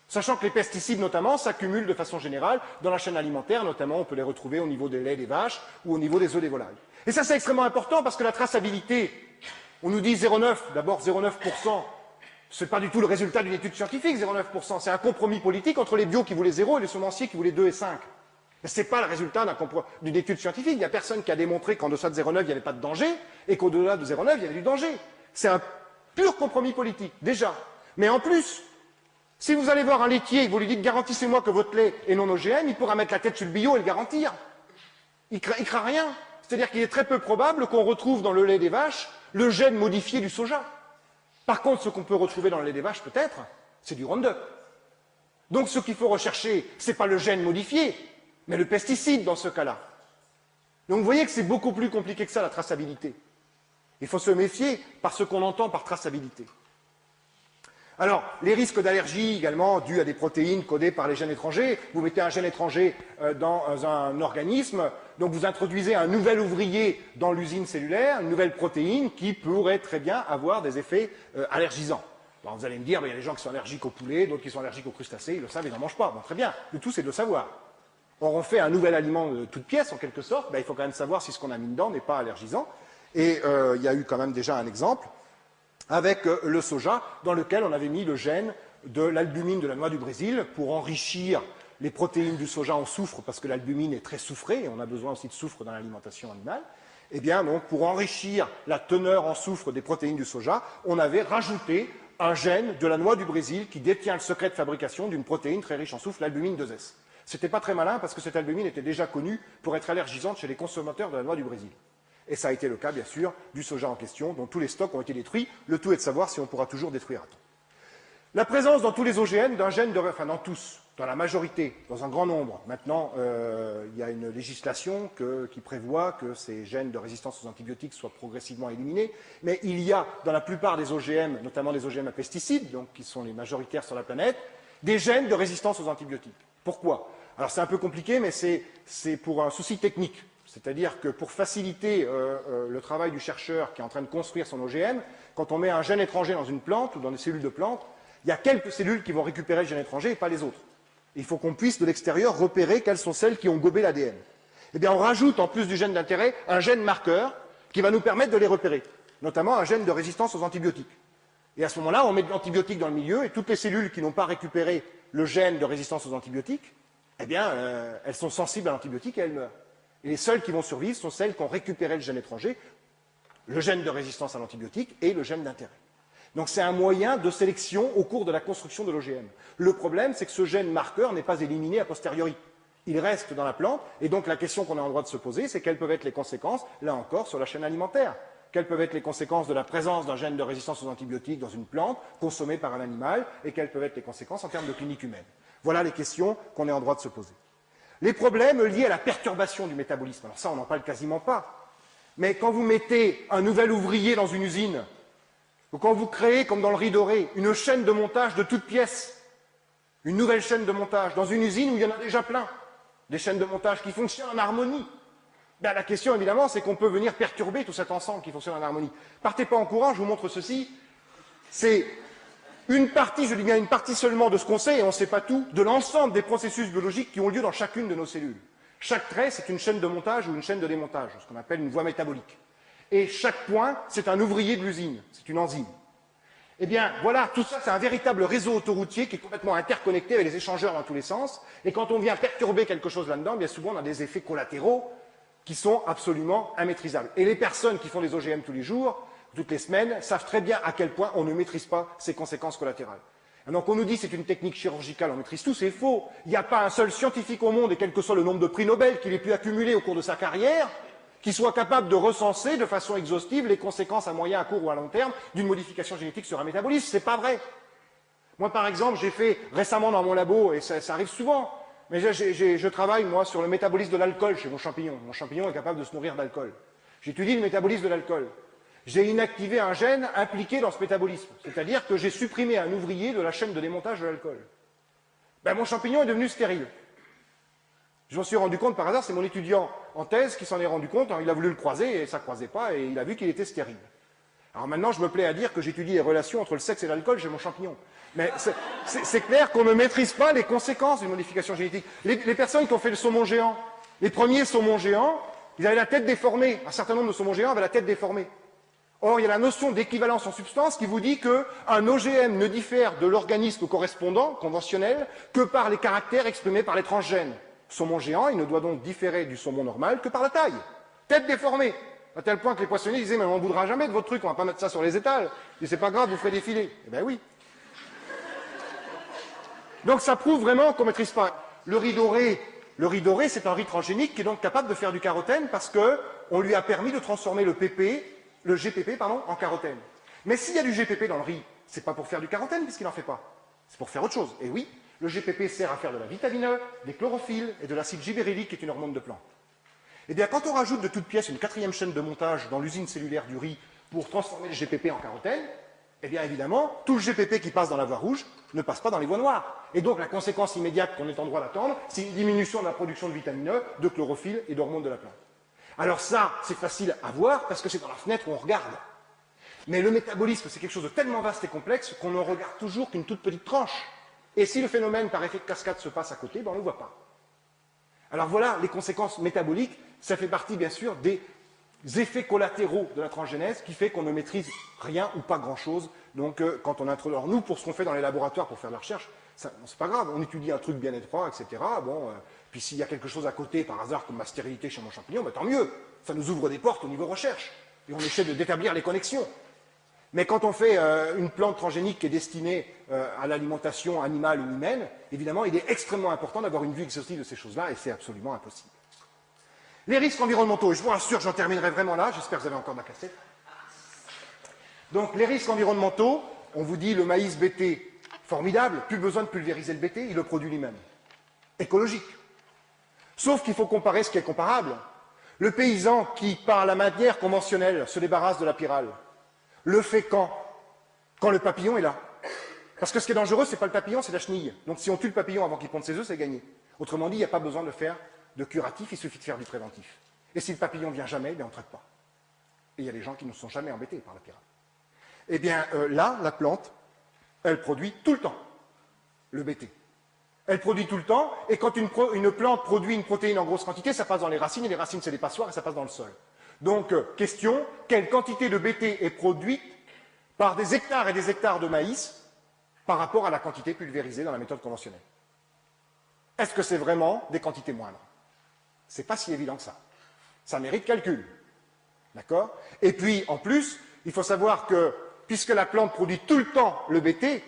Sachant que les pesticides, notamment, s'accumulent de façon générale dans la chaîne alimentaire, notamment on peut les retrouver au niveau des laits des vaches ou au niveau des œufs des volailles. Et ça, c'est extrêmement important parce que la traçabilité, on nous dit 0,9, d'abord 0,9%, ce n'est pas du tout le résultat d'une étude scientifique, 0,9%, c'est un compromis politique entre les bio qui voulaient 0 et les semenciers qui voulaient 2 et 5. Ce n'est pas le résultat d'une étude scientifique, il n'y a personne qui a démontré qu'en deçà de 0,9, il n'y avait pas de danger et qu'au-delà de 0,9, il y avait du danger. C'est un pur compromis politique, déjà. Mais en plus, si vous allez voir un laitier et que vous lui dites garantissez-moi que votre lait est non OGM, il pourra mettre la tête sur le bio et le garantir. Il craint rien. C'est-à-dire qu'il est très peu probable qu'on retrouve dans le lait des vaches le gène modifié du soja. Par contre, ce qu'on peut retrouver dans le lait des vaches, peut-être, c'est du Roundup. Donc ce qu'il faut rechercher, ce n'est pas le gène modifié, mais le pesticide dans ce cas-là. Donc vous voyez que c'est beaucoup plus compliqué que ça, la traçabilité. Il faut se méfier par ce qu'on entend par traçabilité. Alors, les risques d'allergie également dus à des protéines codées par les gènes étrangers. Vous mettez un gène étranger dans un organisme, donc vous introduisez un nouvel ouvrier dans l'usine cellulaire, une nouvelle protéine qui pourrait très bien avoir des effets allergisants. Alors vous allez me dire, il y a des gens qui sont allergiques au poulet, d'autres qui sont allergiques aux crustacés, ils le savent, ils n'en mangent pas. Bon, très bien, le tout c'est de le savoir. Or, on fait un nouvel aliment de toute pièce, en quelque sorte, il faut quand même savoir si ce qu'on a mis dedans n'est pas allergisant. Et il y a eu quand même déjà un exemple avec le soja, dans lequel on avait mis le gène de l'albumine de la noix du Brésil pour enrichir les protéines du soja en soufre, parce que l'albumine est très soufrée, et on a besoin aussi de soufre dans l'alimentation animale. Eh bien, donc, pour enrichir la teneur en soufre des protéines du soja, on avait rajouté un gène de la noix du Brésil qui détient le secret de fabrication d'une protéine très riche en soufre, l'albumine 2S. C'était pas très malin parce que cette albumine était déjà connue pour être allergisante chez les consommateurs de la noix du Brésil. Et ça a été le cas, bien sûr, du soja en question, dont tous les stocks ont été détruits. Le tout est de savoir si on pourra toujours détruire à temps. La présence dans tous les OGM d'un gène enfin dans tous, dans la majorité, dans un grand nombre. Maintenant, il y a une législation qui prévoit que ces gènes de résistance aux antibiotiques soient progressivement éliminés. Mais il y a, dans la plupart des OGM, notamment les OGM à pesticides, donc qui sont les majoritaires sur la planète, des gènes de résistance aux antibiotiques. Pourquoi? Alors c'est un peu compliqué, mais c'est pour un souci technique. C'est-à-dire que pour faciliter le travail du chercheur qui est en train de construire son OGM, quand on met un gène étranger dans une plante ou dans des cellules de plante, il y a quelques cellules qui vont récupérer le gène étranger et pas les autres. Il faut qu'on puisse de l'extérieur repérer quelles sont celles qui ont gobé l'ADN. Eh bien, on rajoute en plus du gène d'intérêt un gène marqueur qui va nous permettre de les repérer, notamment un gène de résistance aux antibiotiques. Et à ce moment-là, on met de l'antibiotique dans le milieu et toutes les cellules qui n'ont pas récupéré le gène de résistance aux antibiotiques, eh bien, elles sont sensibles à l'antibiotique et elles meurent. Et les seules qui vont survivre sont celles qui ont récupéré le gène étranger, le gène de résistance à l'antibiotique et le gène d'intérêt. Donc c'est un moyen de sélection au cours de la construction de l'OGM. Le problème, c'est que ce gène marqueur n'est pas éliminé a posteriori. Il reste dans la plante, et donc la question qu'on est en droit de se poser, c'est quelles peuvent être les conséquences, là encore, sur la chaîne alimentaire. Quelles peuvent être les conséquences de la présence d'un gène de résistance aux antibiotiques dans une plante consommée par un animal, et quelles peuvent être les conséquences en termes de clinique humaine. Voilà les questions qu'on est en droit de se poser. Les problèmes liés à la perturbation du métabolisme, alors ça on n'en parle quasiment pas, mais quand vous mettez un nouvel ouvrier dans une usine, ou quand vous créez, comme dans le riz doré, une chaîne de montage de toutes pièces, une nouvelle chaîne de montage, dans une usine où il y en a déjà plein, des chaînes de montage qui fonctionnent en harmonie, ben, la question évidemment c'est qu'on peut venir perturber tout cet ensemble qui fonctionne en harmonie. Partez pas en courant, je vous montre ceci, c'est une partie, je dis bien une partie seulement de ce qu'on sait, et on ne sait pas tout, de l'ensemble des processus biologiques qui ont lieu dans chacune de nos cellules. Chaque trait, c'est une chaîne de montage ou une chaîne de démontage, ce qu'on appelle une voie métabolique. Et chaque point, c'est un ouvrier de l'usine, c'est une enzyme. Eh bien, voilà, tout ça, c'est un véritable réseau autoroutier qui est complètement interconnecté avec les échangeurs dans tous les sens. Et quand on vient perturber quelque chose là-dedans, bien souvent, on a des effets collatéraux qui sont absolument immaîtrisables. Et les personnes qui font des OGM tous les jours, toutes les semaines, savent très bien à quel point on ne maîtrise pas ces conséquences collatérales. Et donc on nous dit que c'est une technique chirurgicale, on maîtrise tout, c'est faux. Il n'y a pas un seul scientifique au monde, et quel que soit le nombre de prix Nobel qu'il ait pu accumuler au cours de sa carrière, qui soit capable de recenser de façon exhaustive les conséquences à moyen, à court ou à long terme d'une modification génétique sur un métabolisme. C'est pas vrai. Moi, par exemple, j'ai fait récemment dans mon labo, et ça arrive souvent, mais je travaille, moi, sur le métabolisme de l'alcool chez mon champignon. Mon champignon est capable de se nourrir d'alcool. J'étudie le métabolisme de l'alcool. J'ai inactivé un gène impliqué dans ce métabolisme, c'est-à-dire que j'ai supprimé un ouvrier de la chaîne de démontage de l'alcool. Ben, mon champignon est devenu stérile. Je m'en suis rendu compte par hasard, c'est mon étudiant en thèse qui s'en est rendu compte, il a voulu le croiser et ça ne croisait pas et il a vu qu'il était stérile. Alors maintenant, je me plais à dire que j'étudie les relations entre le sexe et l'alcool chez mon champignon. Mais c'est clair qu'on ne maîtrise pas les conséquences d'une modification génétique. Les personnes qui ont fait le saumon géant, les premiers saumons géants, ils avaient la tête déformée. Un certain nombre de saumons géants avaient la tête déformée. Or, il y a la notion d'équivalence en substance qui vous dit qu'un OGM ne diffère de l'organisme correspondant, conventionnel, que par les caractères exprimés par les transgènes. Saumon géant, il ne doit donc différer du saumon normal que par la taille. Tête déformée. À tel point que les poissonniers disaient, mais on ne voudra jamais de votre truc, on ne va pas mettre ça sur les étals. Et c'est pas grave, vous ferez défiler. Eh bien oui. Donc ça prouve vraiment qu'on ne maîtrise pas. Le riz doré, c'est un riz transgénique qui est donc capable de faire du carotène parce qu'on lui a permis de transformer le GPP en carotène. Mais s'il y a du GPP dans le riz, c'est pas pour faire du carotène puisqu'il n'en fait pas. C'est pour faire autre chose. Et oui, le GPP sert à faire de la vitamine E, des chlorophylles et de l'acide gibérellique qui est une hormone de plante. Eh bien, quand on rajoute de toute pièce une quatrième chaîne de montage dans l'usine cellulaire du riz pour transformer le GPP en carotène, eh bien évidemment, tout le GPP qui passe dans la voie rouge ne passe pas dans les voies noires. Et donc la conséquence immédiate qu'on est en droit d'attendre, c'est une diminution de la production de vitamine E, de chlorophylle et d'hormones de la plante. Alors ça, c'est facile à voir parce que c'est dans la fenêtre où on regarde. Mais le métabolisme, c'est quelque chose de tellement vaste et complexe qu'on ne regarde toujours qu'une toute petite tranche. Et si le phénomène par effet de cascade se passe à côté, ben on ne le voit pas. Alors voilà, les conséquences métaboliques, ça fait partie bien sûr des effets collatéraux de la transgénèse qui fait qu'on ne maîtrise rien ou pas grand-chose. Donc quand on introduit... Alors nous, pour ce qu'on fait dans les laboratoires pour faire de la recherche, c'est pas grave, on étudie un truc bien étroit, etc. Bon, puis s'il y a quelque chose à côté, par hasard, comme ma stérilité chez mon champignon, ben, tant mieux. Ça nous ouvre des portes au niveau recherche. Et on essaie d'établir les connexions. Mais quand on fait une plante transgénique qui est destinée à l'alimentation animale ou humaine, évidemment, il est extrêmement important d'avoir une vue exhaustive de ces choses-là, et c'est absolument impossible. Les risques environnementaux, et je vous rassure, j'en terminerai vraiment là, j'espère que vous avez encore ma cassette. Donc, les risques environnementaux, on vous dit le maïs BT, formidable, plus besoin de pulvériser le BT, il le produit lui-même. Écologique. Sauf qu'il faut comparer ce qui est comparable. Le paysan qui, par la manière conventionnelle, se débarrasse de la pyrale, le fait quand? Quand le papillon est là. Parce que ce qui est dangereux, ce n'est pas le papillon, c'est la chenille. Donc si on tue le papillon avant qu'il ponde ses œufs, c'est gagné. Autrement dit, il n'y a pas besoin de faire de curatif, il suffit de faire du préventif. Et si le papillon ne vient jamais, on ne traite pas. Et il y a des gens qui ne sont jamais embêtés par la pyrale. Eh bien là, la plante, elle produit tout le temps le BT. Elle produit tout le temps, et quand une plante produit une protéine en grosse quantité, ça passe dans les racines, et les racines, c'est des passoires, et ça passe dans le sol. Donc, question, quelle quantité de BT est produite par des hectares et des hectares de maïs par rapport à la quantité pulvérisée dans la méthode conventionnelle? Est-ce que c'est vraiment des quantités moindres? C'est pas si évident que ça. Ça mérite calcul. D'accord? Et puis, en plus, il faut savoir que, puisque la plante produit tout le temps le BT,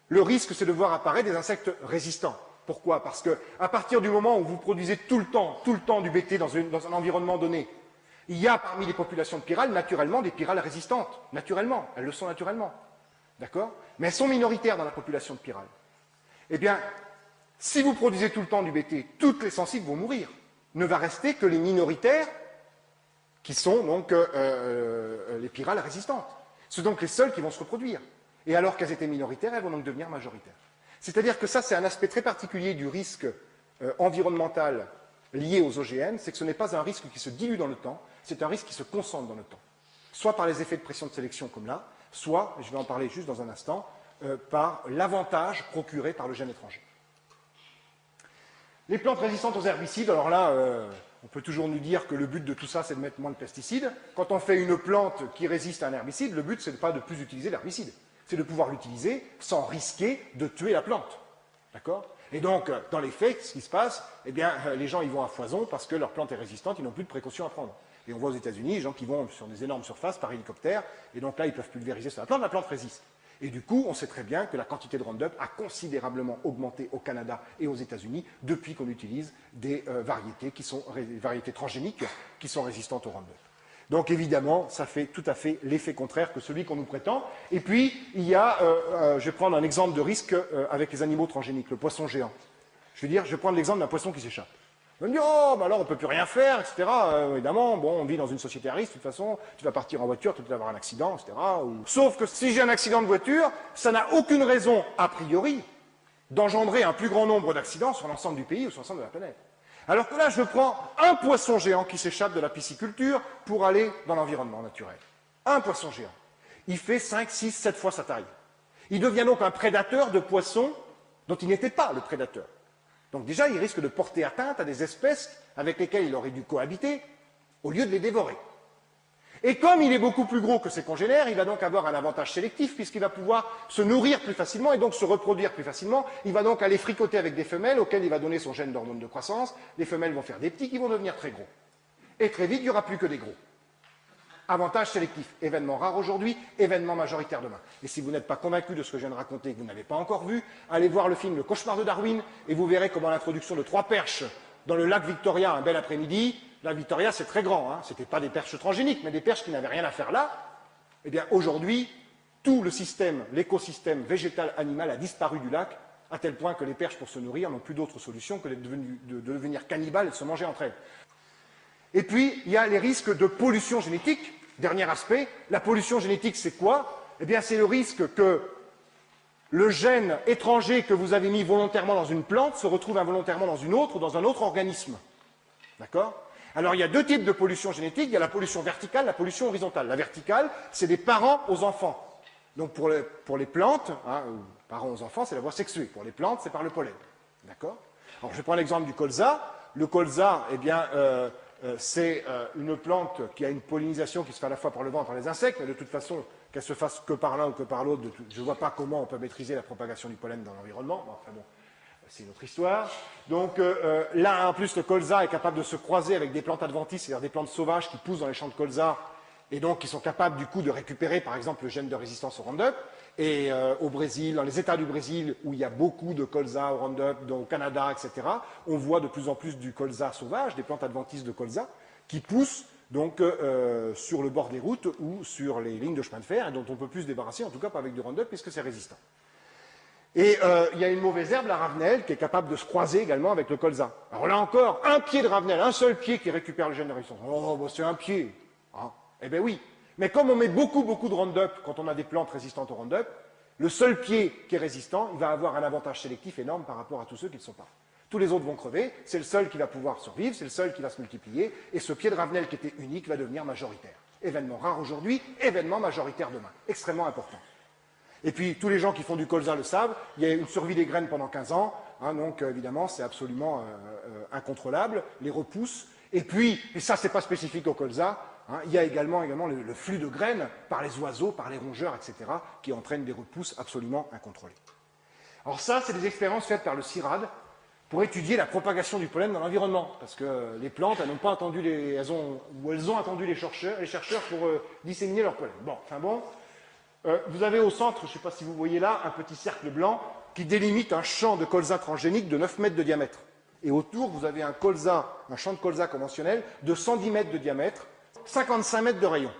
le risque, c'est de voir apparaître des insectes résistants. Pourquoi? Parce qu'à partir du moment où vous produisez tout le temps du BT dans un environnement donné, il y a parmi les populations de pyrales, naturellement, des pyrales résistantes. Naturellement, elles le sont naturellement. D'accord? Mais elles sont minoritaires dans la population de pyrales. Eh bien, si vous produisez tout le temps du BT, toutes les sensibles vont mourir. Ne va rester que les minoritaires, qui sont donc les pyrales résistantes. Ce sont donc les seules qui vont se reproduire. Et alors qu'elles étaient minoritaires, elles vont donc devenir majoritaires. C'est-à-dire que ça, c'est un aspect très particulier du risque environnemental lié aux OGM, c'est que ce n'est pas un risque qui se dilue dans le temps, c'est un risque qui se concentre dans le temps. Soit par les effets de pression de sélection comme là, soit, et je vais en parler juste dans un instant, par l'avantage procuré par le gène étranger. Les plantes résistantes aux herbicides, alors là, on peut toujours nous dire que le but de tout ça, c'est de mettre moins de pesticides. Quand on fait une plante qui résiste à un herbicide, le but, c'est pas de plus utiliser l'herbicide, c'est de pouvoir l'utiliser sans risquer de tuer la plante. D'accord? Et donc, dans les faits, ce qui se passe, eh bien, les gens ils vont à foison parce que leur plante est résistante, ils n'ont plus de précautions à prendre. Et on voit aux États-Unis, les gens qui vont sur des énormes surfaces par hélicoptère, et donc là, ils peuvent pulvériser sur la plante résiste. Et du coup, on sait très bien que la quantité de Roundup a considérablement augmenté au Canada et aux États-Unis depuis qu'on utilise des variétés variétés transgéniques qui sont résistantes au Roundup. Donc évidemment, ça fait tout à fait l'effet contraire que celui qu'on nous prétend. Et puis, il y a, je vais prendre un exemple de risque avec les animaux transgéniques, le poisson géant. Je vais prendre l'exemple d'un poisson qui s'échappe. On me dit, oh, bah alors on ne peut plus rien faire, etc. Évidemment, bon, on vit dans une société à risque, de toute façon, tu vas partir en voiture, tu vas avoir un accident, etc. Sauf que si j'ai un accident de voiture, ça n'a aucune raison, a priori, d'engendrer un plus grand nombre d'accidents sur l'ensemble du pays ou sur l'ensemble de la planète. Alors que là, je prends un poisson géant qui s'échappe de la pisciculture pour aller dans l'environnement naturel. Un poisson géant. Il fait 5, 6, 7 fois sa taille. Il devient donc un prédateur de poissons dont il n'était pas le prédateur. Donc déjà, il risque de porter atteinte à des espèces avec lesquelles il aurait dû cohabiter, au lieu de les dévorer. Et comme il est beaucoup plus gros que ses congénères, il va donc avoir un avantage sélectif, puisqu'il va pouvoir se nourrir plus facilement et donc se reproduire plus facilement. Il va donc aller fricoter avec des femelles auxquelles il va donner son gène d'hormone de croissance. Les femelles vont faire des petits qui vont devenir très gros. Et très vite, il n'y aura plus que des gros. Avantage sélectif, événement rare aujourd'hui, événement majoritaire demain. Et si vous n'êtes pas convaincu de ce que je viens de raconter et que vous n'avez pas encore vu, allez voir le film Le Cauchemar de Darwin et vous verrez comment l'introduction de 3 perches dans le lac Victoria un bel après-midi, la Victoria c'est très grand, ce n'étaient pas des perches transgéniques, mais des perches qui n'avaient rien à faire là, eh bien aujourd'hui, tout le système, l'écosystème végétal animal a disparu du lac, à tel point que les perches pour se nourrir n'ont plus d'autre solution que de devenir cannibales et de se manger entre elles. Et puis, il y a les risques de pollution génétique. Dernier aspect, la pollution génétique, c'est quoi? Eh bien, c'est le risque que le gène étranger que vous avez mis volontairement dans une plante se retrouve involontairement dans une autre ou dans un autre organisme. D'accord? Alors, il y a 2 types de pollution génétique. Il y a la pollution verticale, la pollution horizontale. La verticale, c'est des parents aux enfants. Donc, pour les plantes, ou parents aux enfants, c'est la voie sexuée. Pour les plantes, c'est par le pollen. D'accord? Alors, je vais prendre l'exemple du colza. Le colza, eh bien, c'est une plante qui a une pollinisation qui se fait à la fois par le vent et par les insectes, mais de toute façon, qu'elle se fasse que par l'un ou que par l'autre, je ne vois pas comment on peut maîtriser la propagation du pollen dans l'environnement. Enfin bon, c'est une autre histoire. Donc là, en plus, le colza est capable de se croiser avec des plantes adventices, c'est-à-dire des plantes sauvages qui poussent dans les champs de colza, et donc qui sont capables du coup de récupérer, par exemple, le gène de résistance au Roundup. Et au Brésil, dans les États du Brésil, où il y a beaucoup de colza au Roundup, au Canada, etc., on voit de plus en plus du colza sauvage, des plantes adventices de colza, qui poussent donc sur le bord des routes ou sur les lignes de chemin de fer, et dont on ne peut plus se débarrasser, en tout cas pas avec du Roundup, puisque c'est résistant. Et il y a une mauvaise herbe, la ravenelle, qui est capable de se croiser également avec le colza. Alors là encore, un pied de ravenelle, un seul pied qui récupère le gène de résistance. Oh, bah c'est un pied. Eh bien oui. Mais comme on met beaucoup de Roundup quand on a des plantes résistantes au Roundup, le seul pied qui est résistant, il va avoir un avantage sélectif énorme par rapport à tous ceux qui ne sont pas. Tous les autres vont crever, c'est le seul qui va pouvoir survivre, c'est le seul qui va se multiplier, et ce pied de ravenelle qui était unique va devenir majoritaire. Événement rare aujourd'hui, événement majoritaire demain. Extrêmement important. Et puis, tous les gens qui font du colza le savent, il y a une survie des graines pendant 15 ans, donc évidemment, c'est absolument incontrôlable, les repousses. Et puis, et ça, c'est pas spécifique au colza, il y a également le flux de graines par les oiseaux, par les rongeurs, etc., qui entraînent des repousses absolument incontrôlées. Alors ça, c'est des expériences faites par le CIRAD pour étudier la propagation du pollen dans l'environnement, parce que les plantes, elles n'ont pas attendu elles ont attendu les chercheurs pour disséminer leur pollen. Bon, enfin bon, vous avez au centre, je ne sais pas si vous voyez là, un petit cercle blanc qui délimite un champ de colza transgénique de 9 mètres de diamètre. Et autour, vous avez un champ de colza conventionnel de 110 mètres de diamètre, 55 mètres de rayon.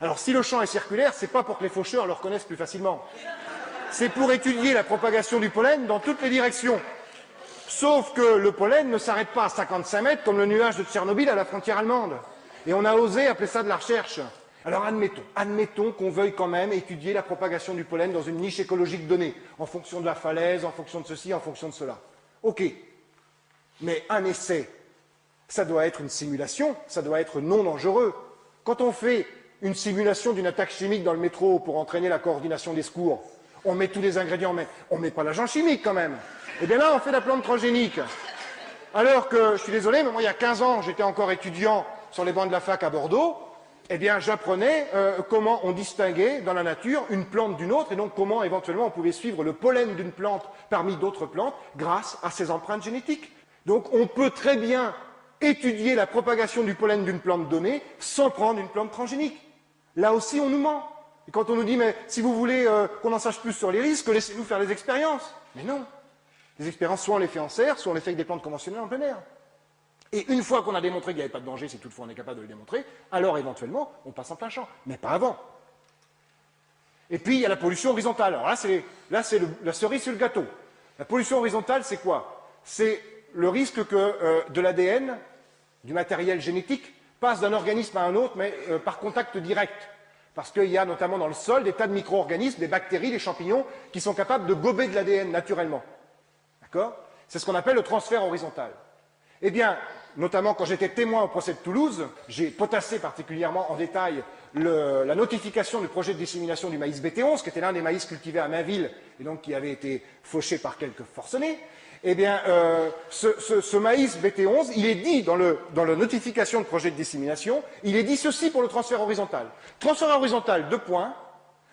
Alors, si le champ est circulaire, ce n'est pas pour que les faucheurs le reconnaissent plus facilement. C'est pour étudier la propagation du pollen dans toutes les directions. Sauf que le pollen ne s'arrête pas à 55 mètres comme le nuage de Tchernobyl à la frontière allemande. Et on a osé appeler ça de la recherche. Alors admettons qu'on veuille quand même étudier la propagation du pollen dans une niche écologique donnée, en fonction de la falaise, en fonction de ceci, en fonction de cela. Ok. Mais un essai, ça doit être une simulation, ça doit être non dangereux. Quand on fait une simulation d'une attaque chimique dans le métro pour entraîner la coordination des secours, on met tous les ingrédients, on ne met pas l'agent chimique quand même. Et bien là, on fait la plante transgénique. Alors que, je suis désolé, mais moi il y a 15 ans, j'étais encore étudiant sur les bancs de la fac à Bordeaux, eh bien j'apprenais comment on distinguait dans la nature une plante d'une autre, et donc comment éventuellement on pouvait suivre le pollen d'une plante parmi d'autres plantes grâce à ses empreintes génétiques. Donc on peut très bien étudier la propagation du pollen d'une plante donnée sans prendre une plante transgénique. Là aussi, on nous ment. Et quand on nous dit, mais si vous voulez qu'on en sache plus sur les risques, laissez-nous faire les expériences. Mais non. Les expériences, soit on les fait en serre, soit on les fait avec des plantes conventionnelles en plein air. Et une fois qu'on a démontré qu'il n'y avait pas de danger, si toutefois on est capable de le démontrer, alors éventuellement, on passe en plein champ. Mais pas avant. Et puis, il y a la pollution horizontale. Alors là, c'est la cerise sur le gâteau. La pollution horizontale, c'est quoi? C'est le risque que de l'ADN, du matériel génétique, passe d'un organisme à un autre, mais par contact direct. Parce qu'il y a notamment dans le sol des tas de micro-organismes, des bactéries, des champignons, qui sont capables de gober de l'ADN naturellement. D'accord? C'est ce qu'on appelle le transfert horizontal. Eh bien, notamment quand j'étais témoin au procès de Toulouse, j'ai potassé particulièrement en détail la notification du projet de dissémination du maïs BT11, qui était l'un des maïs cultivés à Mainville, et donc qui avait été fauché par quelques forcenés. Eh bien, ce maïs BT11, il est dit dans la notification de projet de dissémination, il est dit ceci pour le transfert horizontal. Transfert horizontal, 2 points.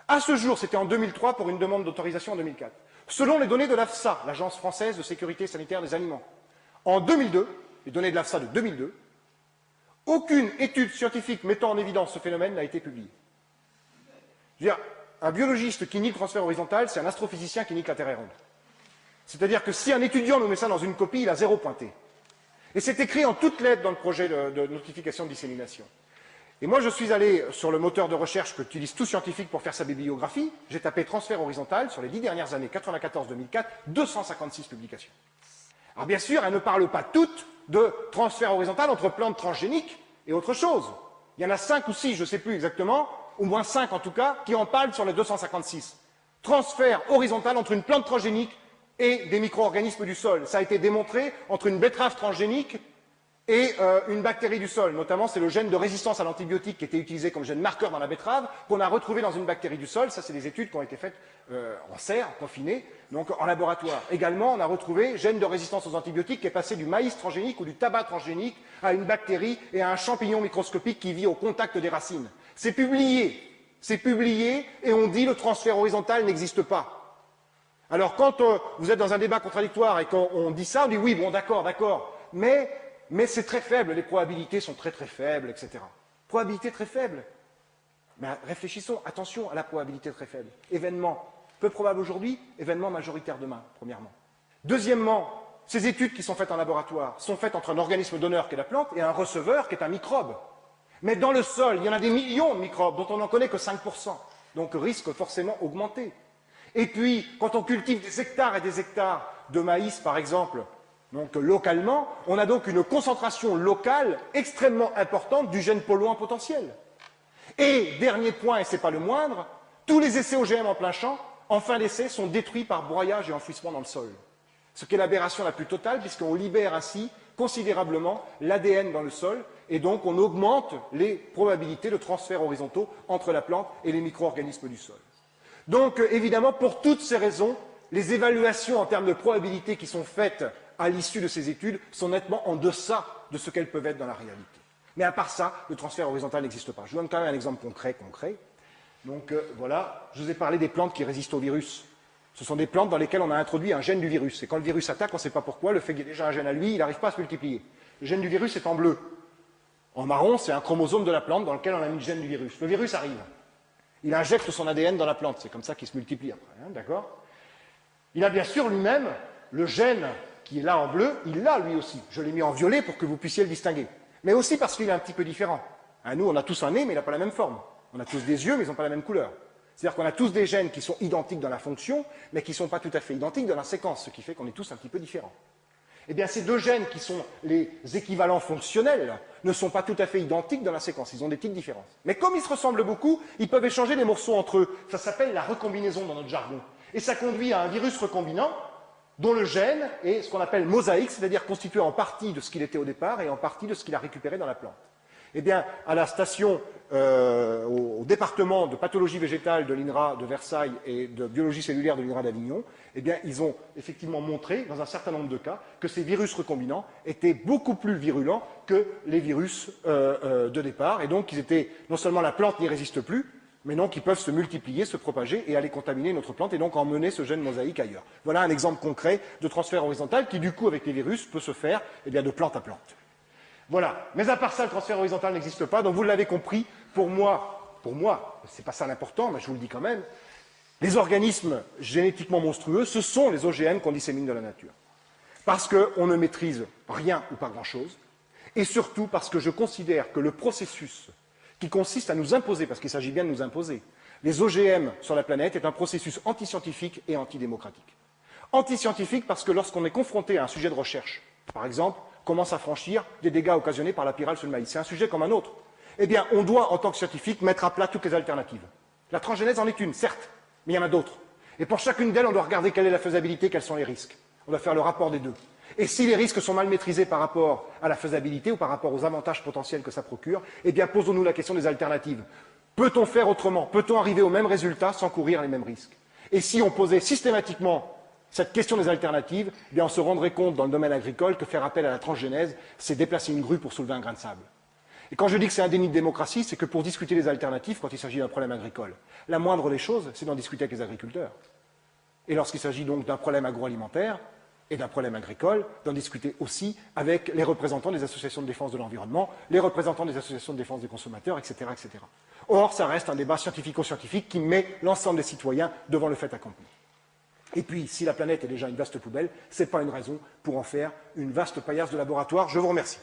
À ce jour, c'était en 2003 pour une demande d'autorisation en 2004. Selon les données de l'AFSA, l'Agence française de sécurité sanitaire des aliments, en 2002, les données de l'AFSA de 2002, aucune étude scientifique mettant en évidence ce phénomène n'a été publiée. Je veux dire, un biologiste qui nie le transfert horizontal, c'est un astrophysicien qui nie que la Terre est ronde. C'est-à-dire que si un étudiant nous met ça dans une copie, il a 0 pointé. Et c'est écrit en toutes lettres dans le projet de notification de dissémination. Et moi, je suis allé sur le moteur de recherche qu'utilise tout scientifique pour faire sa bibliographie. J'ai tapé transfert horizontal sur les 10 dernières années, 94-2004, 256 publications. Alors bien sûr, elles ne parlent pas toutes de transfert horizontal entre plantes transgéniques et autre chose. Il y en a 5 ou 6, je ne sais plus exactement, au moins 5 en tout cas, qui en parlent sur les 256. Transfert horizontal entre une plante transgénique et des micro-organismes du sol. Ça a été démontré entre une betterave transgénique et une bactérie du sol. Notamment, c'est le gène de résistance à l'antibiotique qui était utilisé comme gène marqueur dans la betterave, qu'on a retrouvé dans une bactérie du sol. Ça, c'est des études qui ont été faites en serre, confinées, donc en laboratoire. Également, on a retrouvé gène de résistance aux antibiotiques qui est passé du maïs transgénique ou du tabac transgénique à une bactérie et à un champignon microscopique qui vit au contact des racines. C'est publié, et on dit le transfert horizontal n'existe pas. Alors, quand vous êtes dans un débat contradictoire et qu'on dit ça, on dit oui, bon, d'accord, mais c'est très faible, les probabilités sont très faibles, etc. Probabilité très faible. Mais réfléchissons, attention à la probabilité très faible. Événement peu probable aujourd'hui, événement majoritaire demain, premièrement. Deuxièmement, ces études qui sont faites en laboratoire sont faites entre un organisme donneur qui est la plante et un receveur qui est un microbe. Mais dans le sol, il y en a des millions de microbes dont on n'en connaît que 5%. Donc risque forcément augmenté. Et puis, quand on cultive des hectares et des hectares de maïs, par exemple, donc localement, on a donc une concentration locale extrêmement importante du gène polluant potentiel. Et, dernier point, et ce n'est pas le moindre, tous les essais OGM en plein champ, en fin d'essai, sont détruits par broyage et enfouissement dans le sol. Ce qui est l'aberration la plus totale, puisqu'on libère ainsi considérablement l'ADN dans le sol, et donc on augmente les probabilités de transferts horizontaux entre la plante et les micro-organismes du sol. Donc, évidemment, pour toutes ces raisons, les évaluations en termes de probabilité qui sont faites à l'issue de ces études sont nettement en deçà de ce qu'elles peuvent être dans la réalité. Mais à part ça, le transfert horizontal n'existe pas. Je vous donne quand même un exemple concret. Donc voilà, je vous ai parlé des plantes qui résistent au virus. Ce sont des plantes dans lesquelles on a introduit un gène du virus. Et quand le virus attaque, on ne sait pas pourquoi, le fait qu'il y ait déjà un gène à lui, il n'arrive pas à se multiplier. Le gène du virus est en bleu. En marron, c'est un chromosome de la plante dans lequel on a mis le gène du virus. Le virus arrive. Il injecte son ADN dans la plante. C'est comme ça qu'il se multiplie après. Hein, d'accord ? Il a bien sûr lui-même le gène qui est là en bleu, il l'a lui aussi. Je l'ai mis en violet pour que vous puissiez le distinguer. Mais aussi parce qu'il est un petit peu différent. Hein, nous, on a tous un nez, mais il n'a pas la même forme. On a tous des yeux, mais ils n'ont pas la même couleur. C'est-à-dire qu'on a tous des gènes qui sont identiques dans la fonction, mais qui ne sont pas tout à fait identiques dans la séquence, ce qui fait qu'on est tous un petit peu différents. Eh bien, ces deux gènes qui sont les équivalents fonctionnels ne sont pas tout à fait identiques dans la séquence, ils ont des petites différences. Mais comme ils se ressemblent beaucoup, ils peuvent échanger des morceaux entre eux. Ça s'appelle la recombinaison dans notre jargon. Et ça conduit à un virus recombinant dont le gène est ce qu'on appelle mosaïque, c'est-à-dire constitué en partie de ce qu'il était au départ et en partie de ce qu'il a récupéré dans la plante. Eh bien, à la station, au département de pathologie végétale de l'INRA de Versailles et de biologie cellulaire de l'INRA d'Avignon, eh bien, ils ont effectivement montré, dans un certain nombre de cas, que ces virus recombinants étaient beaucoup plus virulents que les virus de départ, et donc ils étaient, non seulement la plante n'y résiste plus, mais donc ils peuvent se multiplier, se propager et aller contaminer notre plante et donc emmener ce gène mosaïque ailleurs. Voilà un exemple concret de transfert horizontal qui, du coup, avec les virus, peut se faire eh bien, de plante à plante. Voilà. Mais à part ça, le transfert horizontal n'existe pas. Donc vous l'avez compris, pour moi, c'est pas ça l'important, mais je vous le dis quand même, les organismes génétiquement monstrueux, ce sont les OGM qu'on dissémine de la nature. Parce qu'on ne maîtrise rien ou pas grand-chose, et surtout parce que je considère que le processus qui consiste à nous imposer, parce qu'il s'agit bien de nous imposer, les OGM sur la planète est un processus antiscientifique et antidémocratique. Antiscientifique parce que lorsqu'on est confronté à un sujet de recherche Par exemple, comment s'affranchir des dégâts occasionnés par la pyrale sur le maïs? C'est un sujet comme un autre. Eh bien, on doit, en tant que scientifique, mettre à plat toutes les alternatives. La transgénèse en est une, certes, mais il y en a d'autres. Et pour chacune d'elles, on doit regarder quelle est la faisabilité, quels sont les risques. On doit faire le rapport des deux. Et si les risques sont mal maîtrisés par rapport à la faisabilité ou par rapport aux avantages potentiels que ça procure, eh bien, posons-nous la question des alternatives. Peut-on faire autrement? Peut-on arriver au même résultat sans courir les mêmes risques? Et si on posait systématiquement cette question des alternatives, eh bien, on se rendrait compte dans le domaine agricole que faire appel à la transgénèse, c'est déplacer une grue pour soulever un grain de sable. Et quand je dis que c'est un déni de démocratie, c'est que pour discuter des alternatives, quand il s'agit d'un problème agricole, la moindre des choses, c'est d'en discuter avec les agriculteurs. Et lorsqu'il s'agit donc d'un problème agroalimentaire et d'un problème agricole, d'en discuter aussi avec les représentants des associations de défense de l'environnement, les représentants des associations de défense des consommateurs, etc., etc. Or, ça reste un débat scientifico-scientifique qui met l'ensemble des citoyens devant le fait accompli. Et puis, si la planète est déjà une vaste poubelle, ce n'est pas une raison pour en faire une vaste paillasse de laboratoire. Je vous remercie.